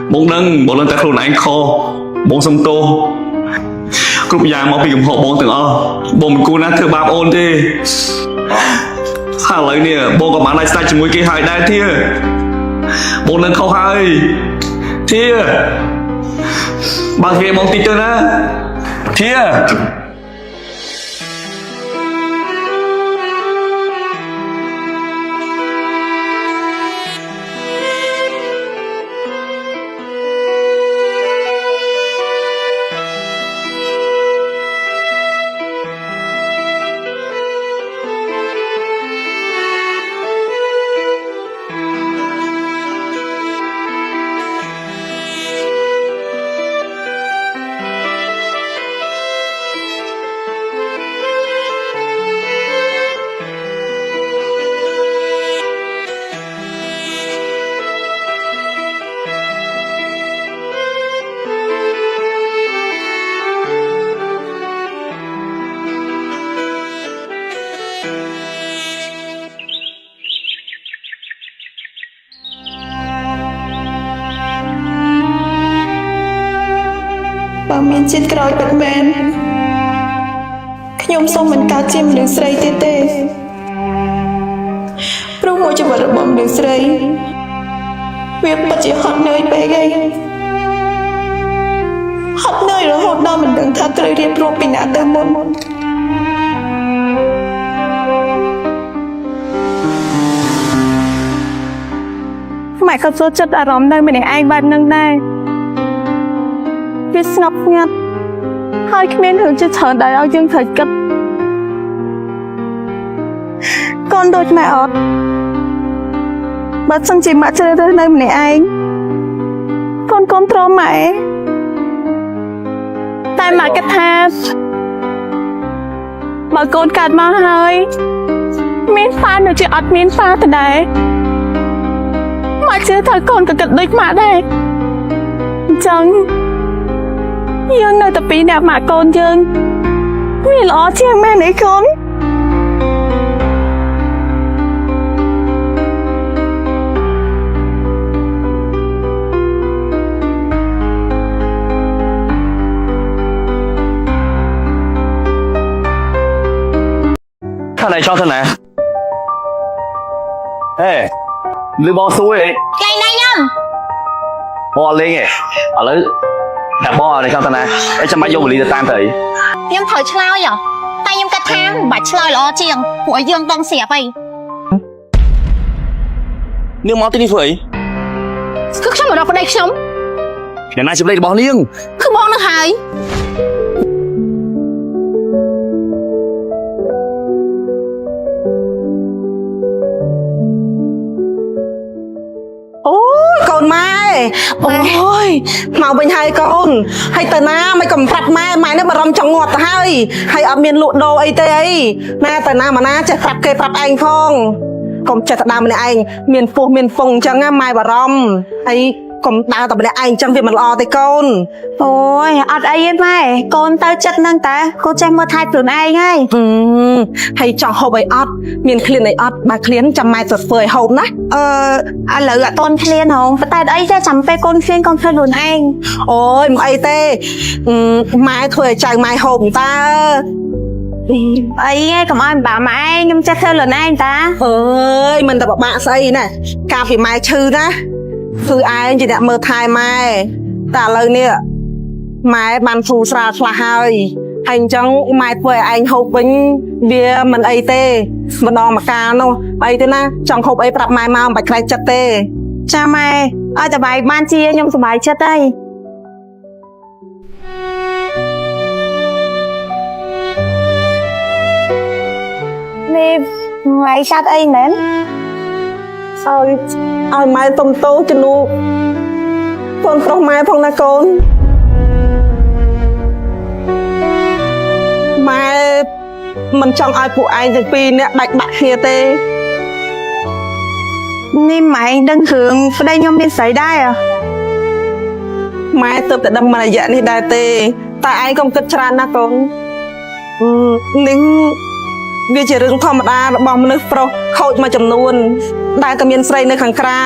Bông nâng bố lên ta khuôn anh khô Bông xong tô Cục dài mà bị ủng hộ bông tưởng bông mình cô nát thưa bạp ôn thế Hà lấy nè bông có bán lại sai chỉ mùi kia hại đai Thia bông nâng khâu hai Thia bà Thia bông tít tôi nè Thiaបើមានជាតិក្រោយពិតមែនខ្ញុំសូមមិនកើតជាមនុស្សស្រីទៀតទេព្រោះមួយជីវិតរបស់មនុស្សស្រីវាពិតជាហត់នឿយពេកហើយហត់នឿយរហូតដល់មិនដឹងថាត្រូវរៀបរាប់ពីណាទៅមុនម៉ែក៏ចូលចិត្តអារម្មណ៍នៅម្នាក់ឯងបែបហ្នឹងដែរវាស្ងប់ស្ងាត់ហើយគ្មានរឿងជាច្រើនដែលឲ្យយើងត្រូវគិតកូនដូចម៉ែអត់បើសិនជាម៉ាក់ជ្រើសរើសនៅម្នាក់ឯងកូនគ្រប់គ្រងម៉ែតែម៉ាក់គិតថាបើកូនកើតមកហើយមានប៉ានៅជាអត់មានប៉ាទៅដែរម៉ាក់ជឿថាកូនក៏គិតដូចម៉ាក់ដែរអញ្ចឹងយើងនៅតែពីរអ្នកម៉ាក់កូនយើងវាល្អជាងមែនអីកូន thằng này cho thằng này. Ê, lư bò xuôi ấy. Cây này nhá. Bò lên ấy. Ở lấy đặt bò này cho thằng này. Ê, cho máy vô một ly tam thầy. ខ្ញុំត្រូវឆ្លើយហ៎តែខ្ញុំគិតថាមិនបាច់ឆ្លើយល្អជាងព្រោះយើងដឹងស្រាប់ហើយ Nương máu tên đi phơi. គឺខ្ញុំមកដល់ប្តីខ្ញុំ Ngày nay chụp lấy bò liêng. គឺបងនឹងហើយ អូយកូនម៉ែអូយមកវិញហើយកូនហើយទៅណាមិនកំប្រាប់ម៉ែម៉ែនេះបារម្ភចង់ងាប់ទៅហើយអត់មានលក់ដូរអីទេអីណាទៅណាមកណាចេះប្រាប់គេប្រាប់ឯងផងកុំចេះតែដើរម្នាក់ឯងមានពោះមានហ្វុងអញ្ចឹងណាម៉ែបារម្ភហើយកុំដើរតែម្នាក់ឯងអញ្ចឹងវាមិនល្អទេកូន អូយអត់អីទេម៉ែកូនទៅចិត្តនឹងតាកូនចេះមើលថែខ្លួនឯងហើយ ហើយចង់ហូបអីអត់មានឃ្លានអីអត់បើឃ្លានចាំម៉ែទៅធ្វើឲ្យហូបណា ឥឡូវអត់តន់ឃ្លានហងប៉ុន្តែអីទេចាំពេលកូនឃ្លានកូនធ្វើខ្លួនឯង អូយមិនអីទេម៉ែធ្វើឲ្យចៅម៉ែហូបតើ អីឯងកុំឲ្យបាម៉ែខ្ញុំចេះធ្វើខ្លួនឯងតា អើយមិនតែបបាក់ស្អីណាកាលពីម៉ែឈឺណាគឺឯងជាអ្នកមើលថែម៉ែតែឥឡូវនេះម៉ែបានស៊ូស្រាលខ្លះហើយអញ្ចឹងម៉ែធ្វើឲ្យឯងហូបវិញវាមិនអីទេម្ដងម្កាលនោះអីទេណាចង់ហូបអីប្រាប់ម៉ែមកមិនបាច់ក្រែកចិត្តទេ ចាម៉ែឲ្យតែបាយបានជាខ្ញុំសប្បាយចិត្តហើយនេះម៉ែសាត់អីមែន ឲ្យម៉ែទុំតោជំនួសកូនប្រុសម៉ែផងណាកូនម៉ែមិនចង់ឲ្យពួកឯងទាំងពីរនាក់ដាច់បាក់គ្នាទេ នេះម៉ែដឹងរឿងប្តីខ្ញុំមានស្រីដែរ ម៉ែទើបតែដឹងមួយរយៈនេះដែរទេតែឯងកុំគិតច្រើនណាកូននឹងវាជារឿងធម្មតារបស់មនុស្សប្រុសខូចមួយចំនួនដែលក៏មានស្រីនៅខាងក្រៅ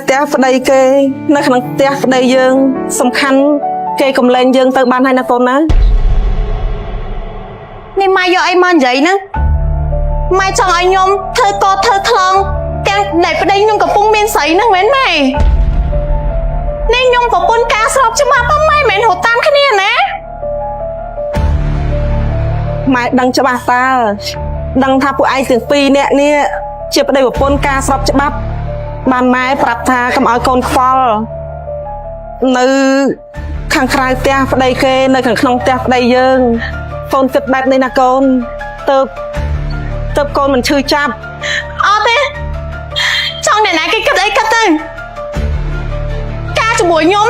ផ្ទះប្តីគេនៅក្នុងផ្ទះប្តីយើងសំខាន់គេកំលែងយើងទៅបានហើយណាកូនណា នេះម៉ែយកអីមកនិយាយហ្នឹងម៉ែចង់ឲ្យខ្ញុំធ្វើកធ្វើថ្លង់ទាំងដែលប្តីខ្ញុំកំពុងមានស្រីហ្នឹងមែនម៉ែនេះខ្ញុំប្រពន្ធការស្របច្បាប់ម៉ែមិនមែនរត់តាមគ្នាណា ម៉ែដឹងច្បាស់តើដឹងថាពួកឯងទាំងពីរនាក់នេះជាប្តីប្រពន្ធការស្របច្បាប់បានម៉ែប្រាប់ថាកុំឲ្យកូនខ្វល់នៅខាងក្រៅផ្ទះប្តីគេនៅខាងក្នុងផ្ទះប្តីយើងកូនគិតបែបនេះណាកូនទៅកូនមិនឈឺចាប់ អត់ទេចង់អ្នកណាគេគិតអីគិតទៅការជាមួយខ្ញុំ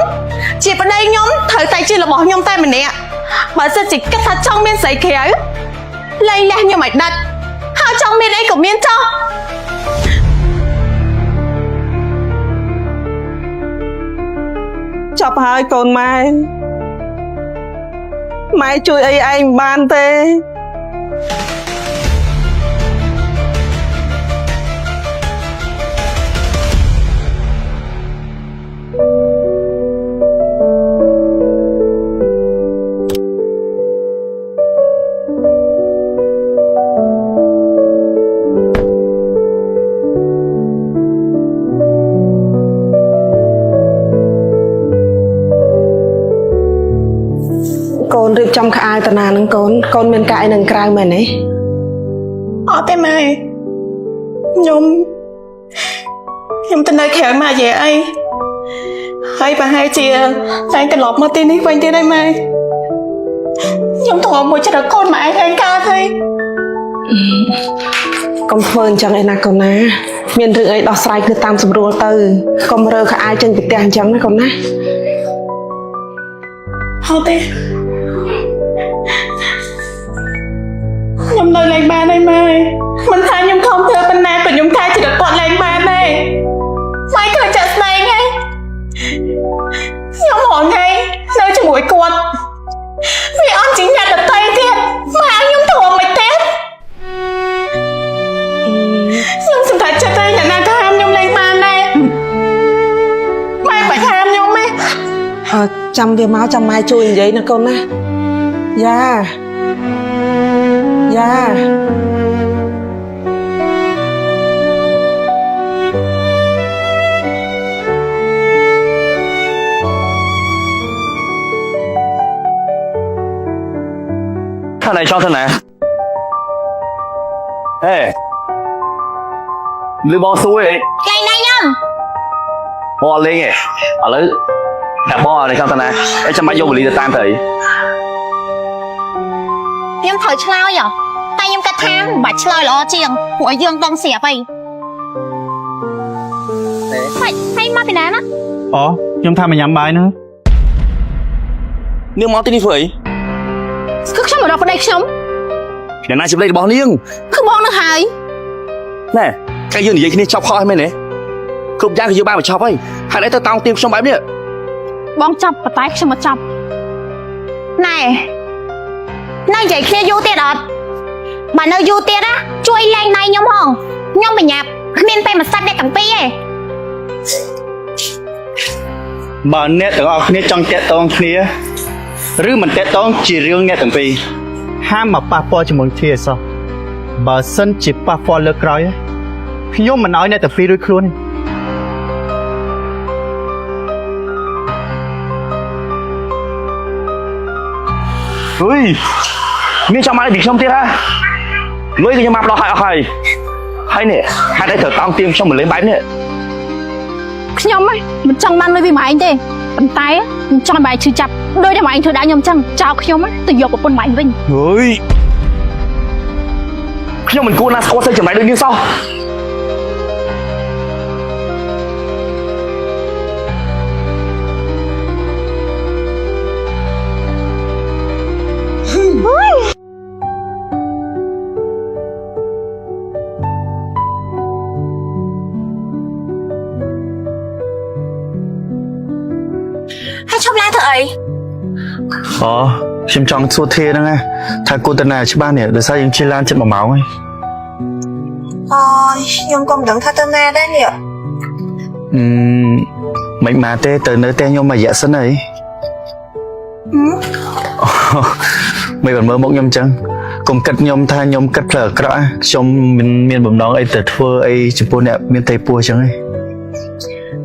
ជាប្តីខ្ញុំត្រូវតែជារបស់ខ្ញុំតែម្នាក់បើសិនជាគិតថាចង់មានស្រីក្រៅលែងលះខ្ញុំឲ្យដាច់ហើយចង់មានអីក៏មានចោះ ចប់ហើយកូនម៉ែម៉ែជួយអីឯងមិនបានទេ កូនរៀបចំខោអាវតាណានឹងកូនមានកាយនឹងក្រៅមែនទេ អត់ទេម៉ែខ្ញុំទៅនៅក្រៅម៉ែនិយាយអីហើយប្រហែលជាតែត្រឡប់មកទីនេះវិញទៀតហើយម៉ែខ្ញុំទៅមកមួយចិត្តកូនម៉ែឯងកើតហើយក ុំធ្វើអញ្ចឹងឯណាកូនណាមានរឿងអីដោះស្រាយគឺតាមស្រួលទៅកុំរើខោអាវចេញពីផ្ទះអញ្ចឹងណាកូនណា អត់ទេខ្ញុំនៅលេងបានហើយម៉ែមិនថាខ្ញុំខំធ្វើប៉ុណ្ណាក៏ខ្ញុំថាជាគាត់លេងបានដែរម៉ែឃើញចាក់ស្ដែងហើយខ្ញុំរងថ្ងៃនៅជាមួយគាត់វាអត់ជាញ៉ាំដតៃទៀតម៉ែខ្ញុំធ្វើមិនទេខ្ញុំសម្រាប់ចិត្តតែអ្នកណាក៏ហាមខ្ញុំលេងបានដែរម៉ែបាច់ហាមខ្ញុំទេ ចាំវាមកចាំម៉ែជួយនិយាយណាកូនណាយ៉ា này cho thân này ê lư bò xuôi កន្លែងណាខ្ញុំ bò lên nè ở lấy đặt bò này cho thân này ấy cho mắt vô một ly tam thầy ខ្ញុំត្រូវឆ្លើយហ៎តែខ្ញុំគិតថាមិនបាច់ឆ្លើយល្អជាងព្រោះយើងដឹងស្រាប់ហើយហើយមកពីណាណា អូខ្ញុំថាមកញ៉ាំបាយហ្នឹង nương máu tí đi phơi គឺខ្ញុំមកដល់ប្តីខ្ញុំ nhà này chụp lấy bò niêng គឺបងនឹងហើយ nè cái dương gì kia chọc kho mày nè cụm giang thì dương ba mà chọc ấy hai đấy tao tao tiêm trong bãi đấy បងចាប់បតែខ្ញុំមកចាប់ ណែនិយាយគ្នាយូរទៀតអត់បើនៅយូរទៀតណាជួយលែងដៃខ្ញុំហងខ្ញុំបញ្ញាប់គ្មានពេលមកសាច់អ្នកទាំងពីរទេ បើអ្នកទាំងអស់គ្នាចង់តាក់ទងគ្នាឬមិនតាក់ទងជារឿងអ្នកទាំងពីរហាមមកប៉ះពាល់ជាមួយគ្នាឲ្យសោះបើសិនជាប៉ះពាល់លើក្រោយខ្ញុំមិនឲ្យអ្នកទាំងពីររួចខ្លួនទេ ui miếng trong máy bị trong tiết ha lưới cái map đó hay nè hai đấy thở tao tiêm xong mình lấy bánh nè ខ្ញុំមិនចង់បានលុយពីម៉ែឯងទេប៉ុន្តែខ្ញុំចង់ឲ្យម៉ែឈឺចាប់ដោយតែម៉ែឯងធ្វើដាក់ខ្ញុំអញ្ចឹងចោលខ្ញុំទៅយកប្រពន្ធម៉ែឯងវិញ ui nhưng mình cô na sao xây trường máy đương nhiên sao ហើយឈប់ឡាធ្វើអី អូខ្ញុំចង់សួរធាហ្នឹងណាថាគូតនាច្បាស់នេះដោយសារយើងជិះឡានចិត្ត1ម៉ោងហើយ ខ្ញុំក៏មិនដឹងថាទៅណាដែរនេះ មិនមកទេទៅនៅតែខ្ញុំមួយរយៈសិនហើយមិនបានមើលមុខខ្ញុំអញ្ចឹងកុំគិតខ្ញុំថាខ្ញុំគិតផ្លូវអាក្រក់ខ្ញុំមិនមានបំណងអីទៅធ្វើអីចំពោះអ្នកមានតែពោះអញ្ចឹងឯង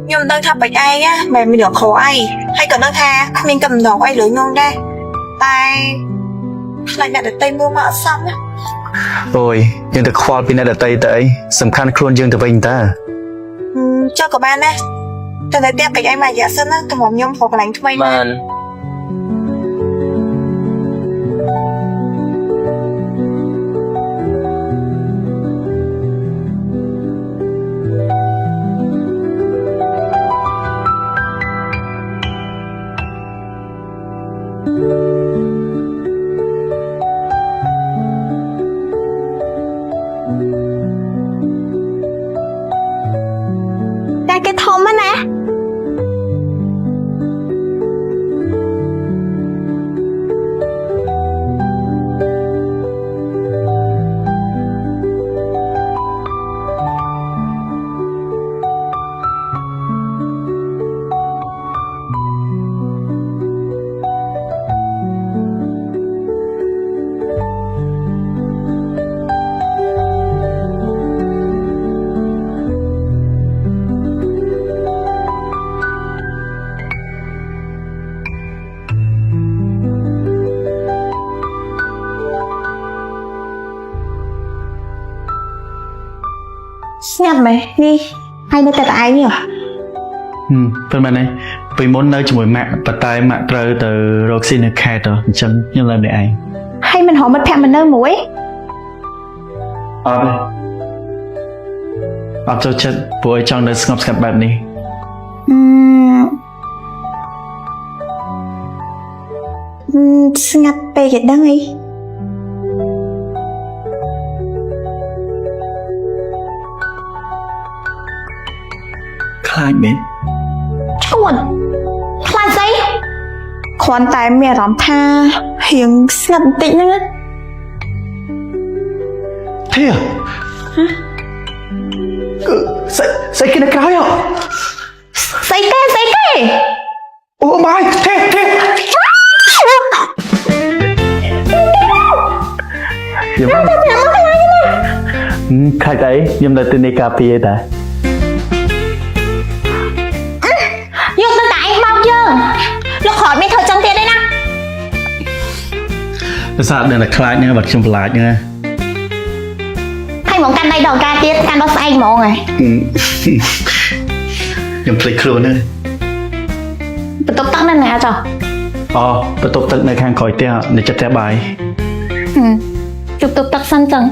ខ្ញុំដឹងថាបាច់ឯងណាមិនមានរឿងខុសអីហើយក៏ដឹងថាគ្មានកំណងអីលើខ្ញុំដែរតែខ្លាចអ្នកដទៃមើលមកអត់សមណា អូយយើងទៅខ្វល់ពីអ្នកដទៃទៅអីសំខាន់ខ្លួនយើងទៅវិញតើ ចុះក៏បានដែរតែនៅផ្ទះបាច់ឯងមួយរយៈសិនណាកុំឲ្យខ្ញុំរកកន្លែងថ្មី bạnតែគេធំណា ស្ងាត់មែននេះហើយនៅតែឯងនេះ ព្រោះមែនទេពីមុននៅជាមួយម៉ាក់ប៉ុន្តែម៉ាក់ត្រូវទៅរកស៊ីនៅខេត្តអញ្ចឹងខ្ញុំនៅម្នាក់ឯង ហើយមិនរកមិត្តភក្តិមកនៅមួយ អត់ទេអត់ចូលចិត្តព្រោះឲ្យចង់នៅស្ងប់ស្ងាត់បែបនេះ ស្ងាត់ពេកគេដឹងអី ខ្លាចមែន ឈួនខ្លាចស្អីគ្រាន់តែមានអារម្មណ៍ថារៀងស្ងាត់បន្តិចហ្នឹង ធាស្អីគេនៅក្រោយ ស្អីគេ អូបាយធាខ្ញុំខាច់អីខ្ញុំនៅទីនេះកាពីឯតា យកទៅតែឯងបោកយើងលោកក្រោយមានធ្វើចឹងទៀតទេណា ក ภาษาเดินคลายเนี่ยบัดชมปลาดเนี่ย Hay mong căn đây đầu ca tiết, căn đó xanh mong rồi ยังพลิกครัวเนี่ย Bật tốc tắc lên nè cho อ๋อประตูตึกในข้างคอยเตี้ยในจะแทบใบ Chụp tốc tắc sân chừng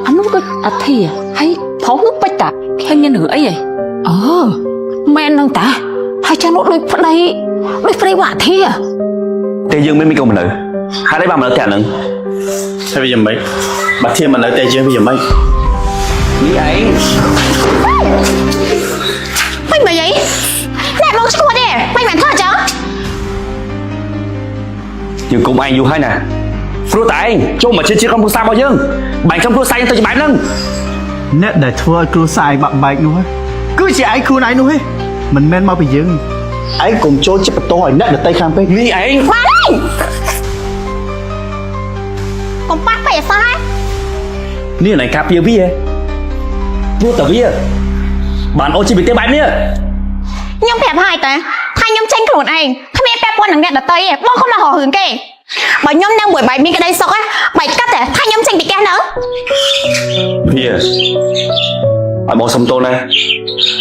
อันนู้นก็อาเทียให้เผาหุ้บไปตักแค่เงี้ยหนึ่งไอ้ยัยแม่นั่งตาให้ฉันรู้ด้วยไฟว่าเทีย แต่ยังไม่มีcông nữ hai đấy ba mà nó kẹt nừng ใช่ไปยังไหมบัดเทียมมันแล้วแต่เยอะไปยังไหม Mỹ ấy Mày mà vậy? Nè mong sức qua đi, mày mày thoát chứ nhưng cùng anh dù hay nè Phu tại anh cho mà chia con phu sa bao nhiêu bánh trong phu sa anh tôi chỉ bánh lưng เนี่ยได้ทัวร์ครูสายบักใบนู้นcứ chỉ aiครูไหนนู้นmình men mau bị dừng ai cùng cho chiếc bát tôi nè được tay khang pe Mỹ ấy Mà đi Còn bắt phải saoนี่ไหนครับเพียพี่พูดแต่พี่bạn ô chỉ bị tiêu bánh nhá Nhưng phép hai ta Hai nhóm tranh khủng anh Không biết phép quân đằng đẹp là tây Bông không là hò hứng kì Bởi nhóm đang buổi bài mi cái đây sọc á Bài cắt à Hai nhóm tranh bị kén nữa พี่ไอ้บองสมโตนะ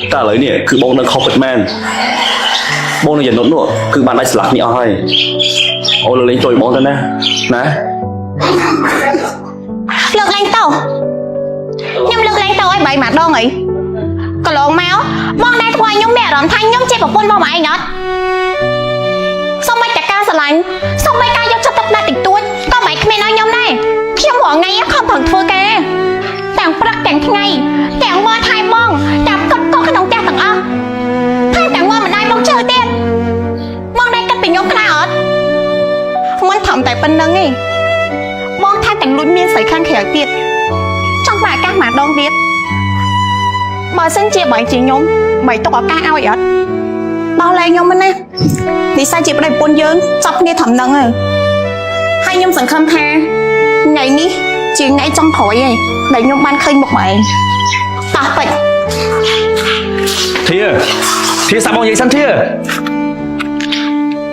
แต่เลยเนี่ยคือบองนั่งคอเป็ดแมนบองนั่งอย่าโน้ตหนวดคือบ้านได้สลักนี่เอาให้เอาเลยตัวบองกันนะ Lực lanh tàu Nhưng lực lanh tàu ấy bày mặt đâu nghỉ Còn lộn máu Bọn đây ngoài nhóm mẹ đón thanh nhóm chê vào quân bao mà anh nhớ Xong mấy cả ca sẵn lành Xong mấy ca dốc cho tập đa tịch tuốt Có mấy cái nói nhóm này Khi ông bỏ ngay không thẳng thua kê Tàng bật tàng thế ngay Tàng mơ thai mong Tàng cất có cái nông tàng thẳng ơ Thai tàng mơ mình ai mong chơi tiền Mong đây cất bình nhóm cái này ớt Muốn thẩm tại bên nâng ấy Mong thai tàng luôn miên xảy khăn khẻo tiệt Trong bà các mà đông tiệt Bà xin chia bởi chị nhóm Bởi tôi có ca ao ấy ớt Bao lây nhóm nè Thì sao chị bắt đầu buôn dưỡng Chọc nghe thẩm nâng rồi Hai nhóm sẵn khâm tha Ngày ní Chị ngay trong thổi ấy Để nhóm ban khơi một bài À vậy Thia sao bong vậy xanh Thia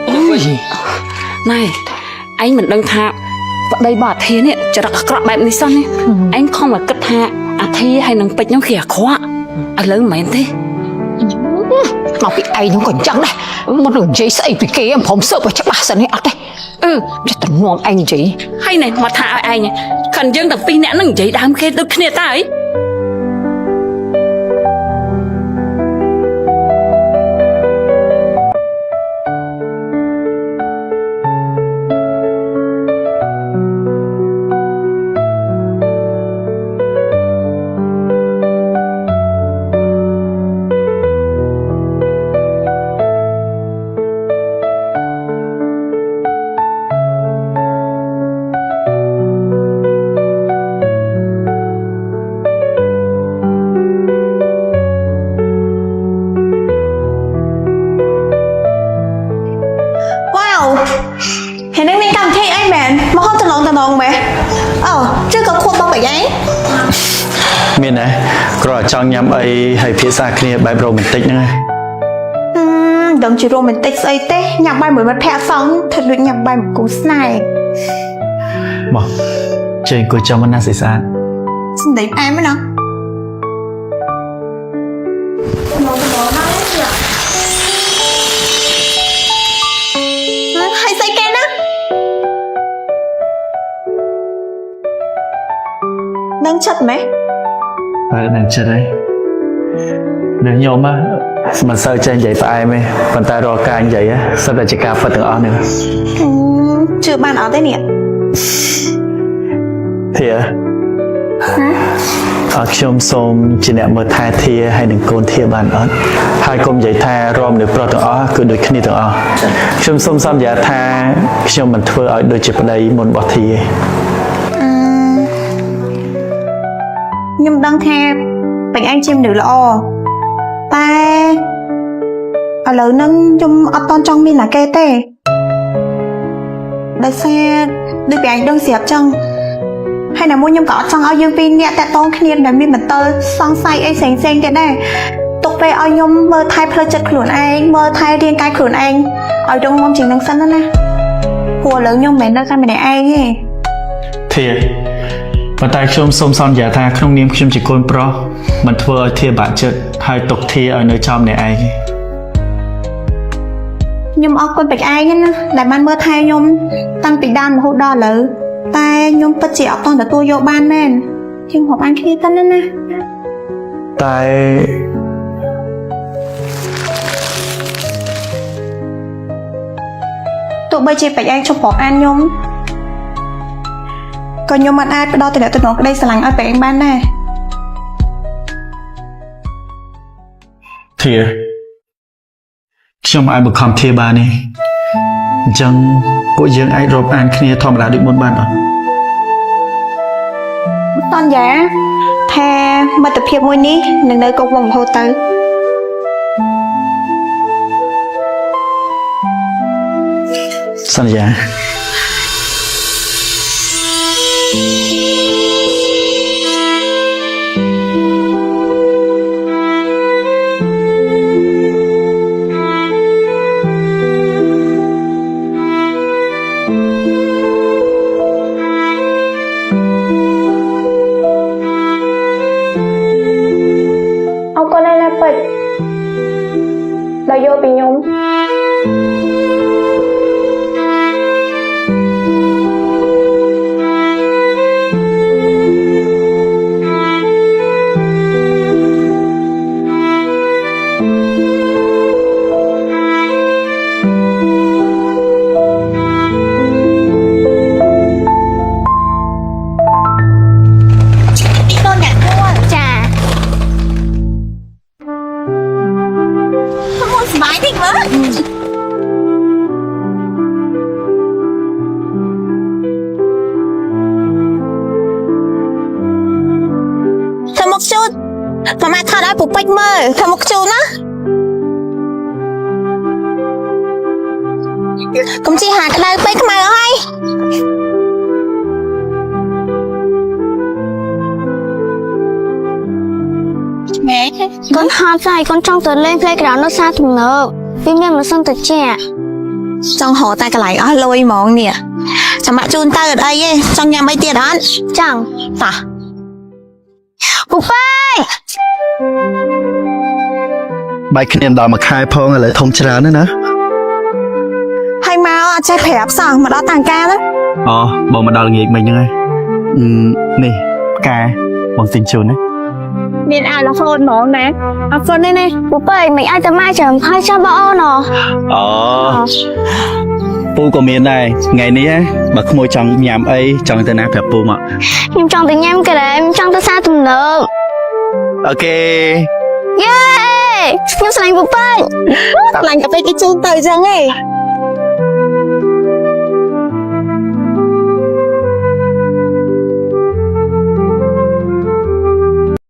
Ôi Này Anh mình đang thạ Đây bà thế này Chả đặc cọp bẹp này sao này Anh không là cất hạ À thế hay nâng bạch nhóm khỉa khó À lớn mến thế Mà bị ai nó còn trắng này Một đường dây sẽ bị kia em phóng sợ vào chắc bà sẵn hết đấy Chắc tấn ngon anh chị Hay này mà thạ ai nhỉ Khẩn dương đặc phi nãn nâng giấy đám khê được kia ta ấy Wow Hiện đang mình cầm thấy anh bạn Mà không tần lòng mẹ Chứ có khuôn bao bởi giấy មានណាក្រចង់ញ៉ាំអីហើយភាសាគ្នាបែបរ៉ូមែនទិកហ្នឹង Đừng chỉ romantic ấy thế Nhạc bài mới mất phẹ xong Thật luyện nhạc bài một cú này មកចេញគួរចាំមិនណាសិសា Xin đấy ai mới nào Hay say ken á Đang chật mấy នឹងចិត្តហើយនឹងខ្ញុំមិនសូវចេះនិយាយផ្អែមទេប៉ុន្តែរាល់ការនិយាយសិតតែជាការពិតទាំងអស់នេះ Chưa bàn ở đây nè ធា ខ្ញុំសូមជាអ្នកមើលថែធាហើយនឹងកូនធាបានអត់ហើយកុំនិយាយថារំនៅប្រុសទាំងអស់គឺដូចគ្នាទាំងអស់ខ្ញុំសូមសន្យាថាខ្ញុំមិនធ្វើឲ្យដូចជាប្តីមុនរបស់ធាទេ ខ្ញុំដឹងថាពេញឯងជាមនុស្សល្អតែឥឡូវហ្នឹងខ្ញុំអត់តន់ចង់មានណាគេទេដោយសារដូចពេញឯងដឹងស្រាប់ចឹងហើយណាមួយខ្ញុំក៏អត់ចង់ឲ្យយើងពីរនាក់តាក់ទងគ្នាដែលមានបន្ទិលសង្ស័យអីផ្សេងៗទៀតដែរទុកពេលឲ្យខ្ញុំមើលថែផ្លូវចិត្តខ្លួនឯងមើលថែរាងកាយខ្លួនឯងឲ្យរឹងមាំជាងនឹងសិនណាព្រោះឥឡូវខ្ញុំមិនមែននៅតែម្នាក់ឯងទេ ធាប៉ុន្តែខ្ញុំសូមសន្យាថាក្នុងនាមខ្ញុំជាកូនប្រុសមិនធ្វើឲ្យធាបាក់ចិត្តហើយទុកធាឲ្យនៅចំម្នាក់ឯង ខ្ញុំអរគុណពេជ្រឯងណាដែលបានមើលថែខ្ញុំតាំងពីដើមរហូតដល់ឥឡូវតែខ្ញុំពិតជាអត់ទាន់ទទួលយកបានមែនខ្ញុំរាប់អានគ្នាទៅណាតែទោះបីជាពេជ្រឯងជប់រាប់អានខ្ញុំក៏ខ្ញុំមិនអាចផ្ដល់ទំនាក់ទំនងក្តីស្រឡាញ់ឲ្យពេជ្រឯងបានដែរ ធាខ្ញុំអាចបង្ខំធាបានទេអញ្ចឹងពួកយើងអាចរាប់អានគ្នាធម្មតាដូចមុនបានអត់ តនយ៉ាថាមិត្តភាពមួយនេះនឹងនៅគង់វង្សរហូតទៅ សន្យា អរគុណណាស់ពេជ្រដែលយកពីខ្ញុំ Mà mà thật ai bụng bạch mơ, thật một chú nữa. Cũng chỉ hạt cái đây bạch mơ hay. Mẹ con hot rồi, con trong tuần lên playground nó xa thùng nợ. Vì miệng nó xong thật trẻ. Trong hồ ta cái lại lôi món nè. Chẳng mà chun ta ở đây ấy, trong nhà mấy tiền đó. Chẳng. Tả. Bụng bay. បាយគ្នាដល់មួយខែផងឥឡូវធំច្រើនណាស់ណា ហើយមកអត់ចេះប្រាប់សោះមកដល់តាំងការទៅ អូបងមកដល់ល្ងាចមិញហ្នឹងហើយនេះផ្កាបងទិញជូនណា មានអារ៉ូនហ្មងណាអរគុណនេះ Bụng bay, mình ai tầm ai chẳng phải cho bó nó. អូពូក៏មានដែរថ្ងៃនេះបើក្មួយចង់ញ៉ាំអីចង់ទៅណាប្រាប់ពូមក Nhưng trong tình em cái đấy, trong tôi xa thùng nợ. អូខេ Yeah! Nhưng sao anh bụng bay? Lành cà phê cái chun tới răng ấy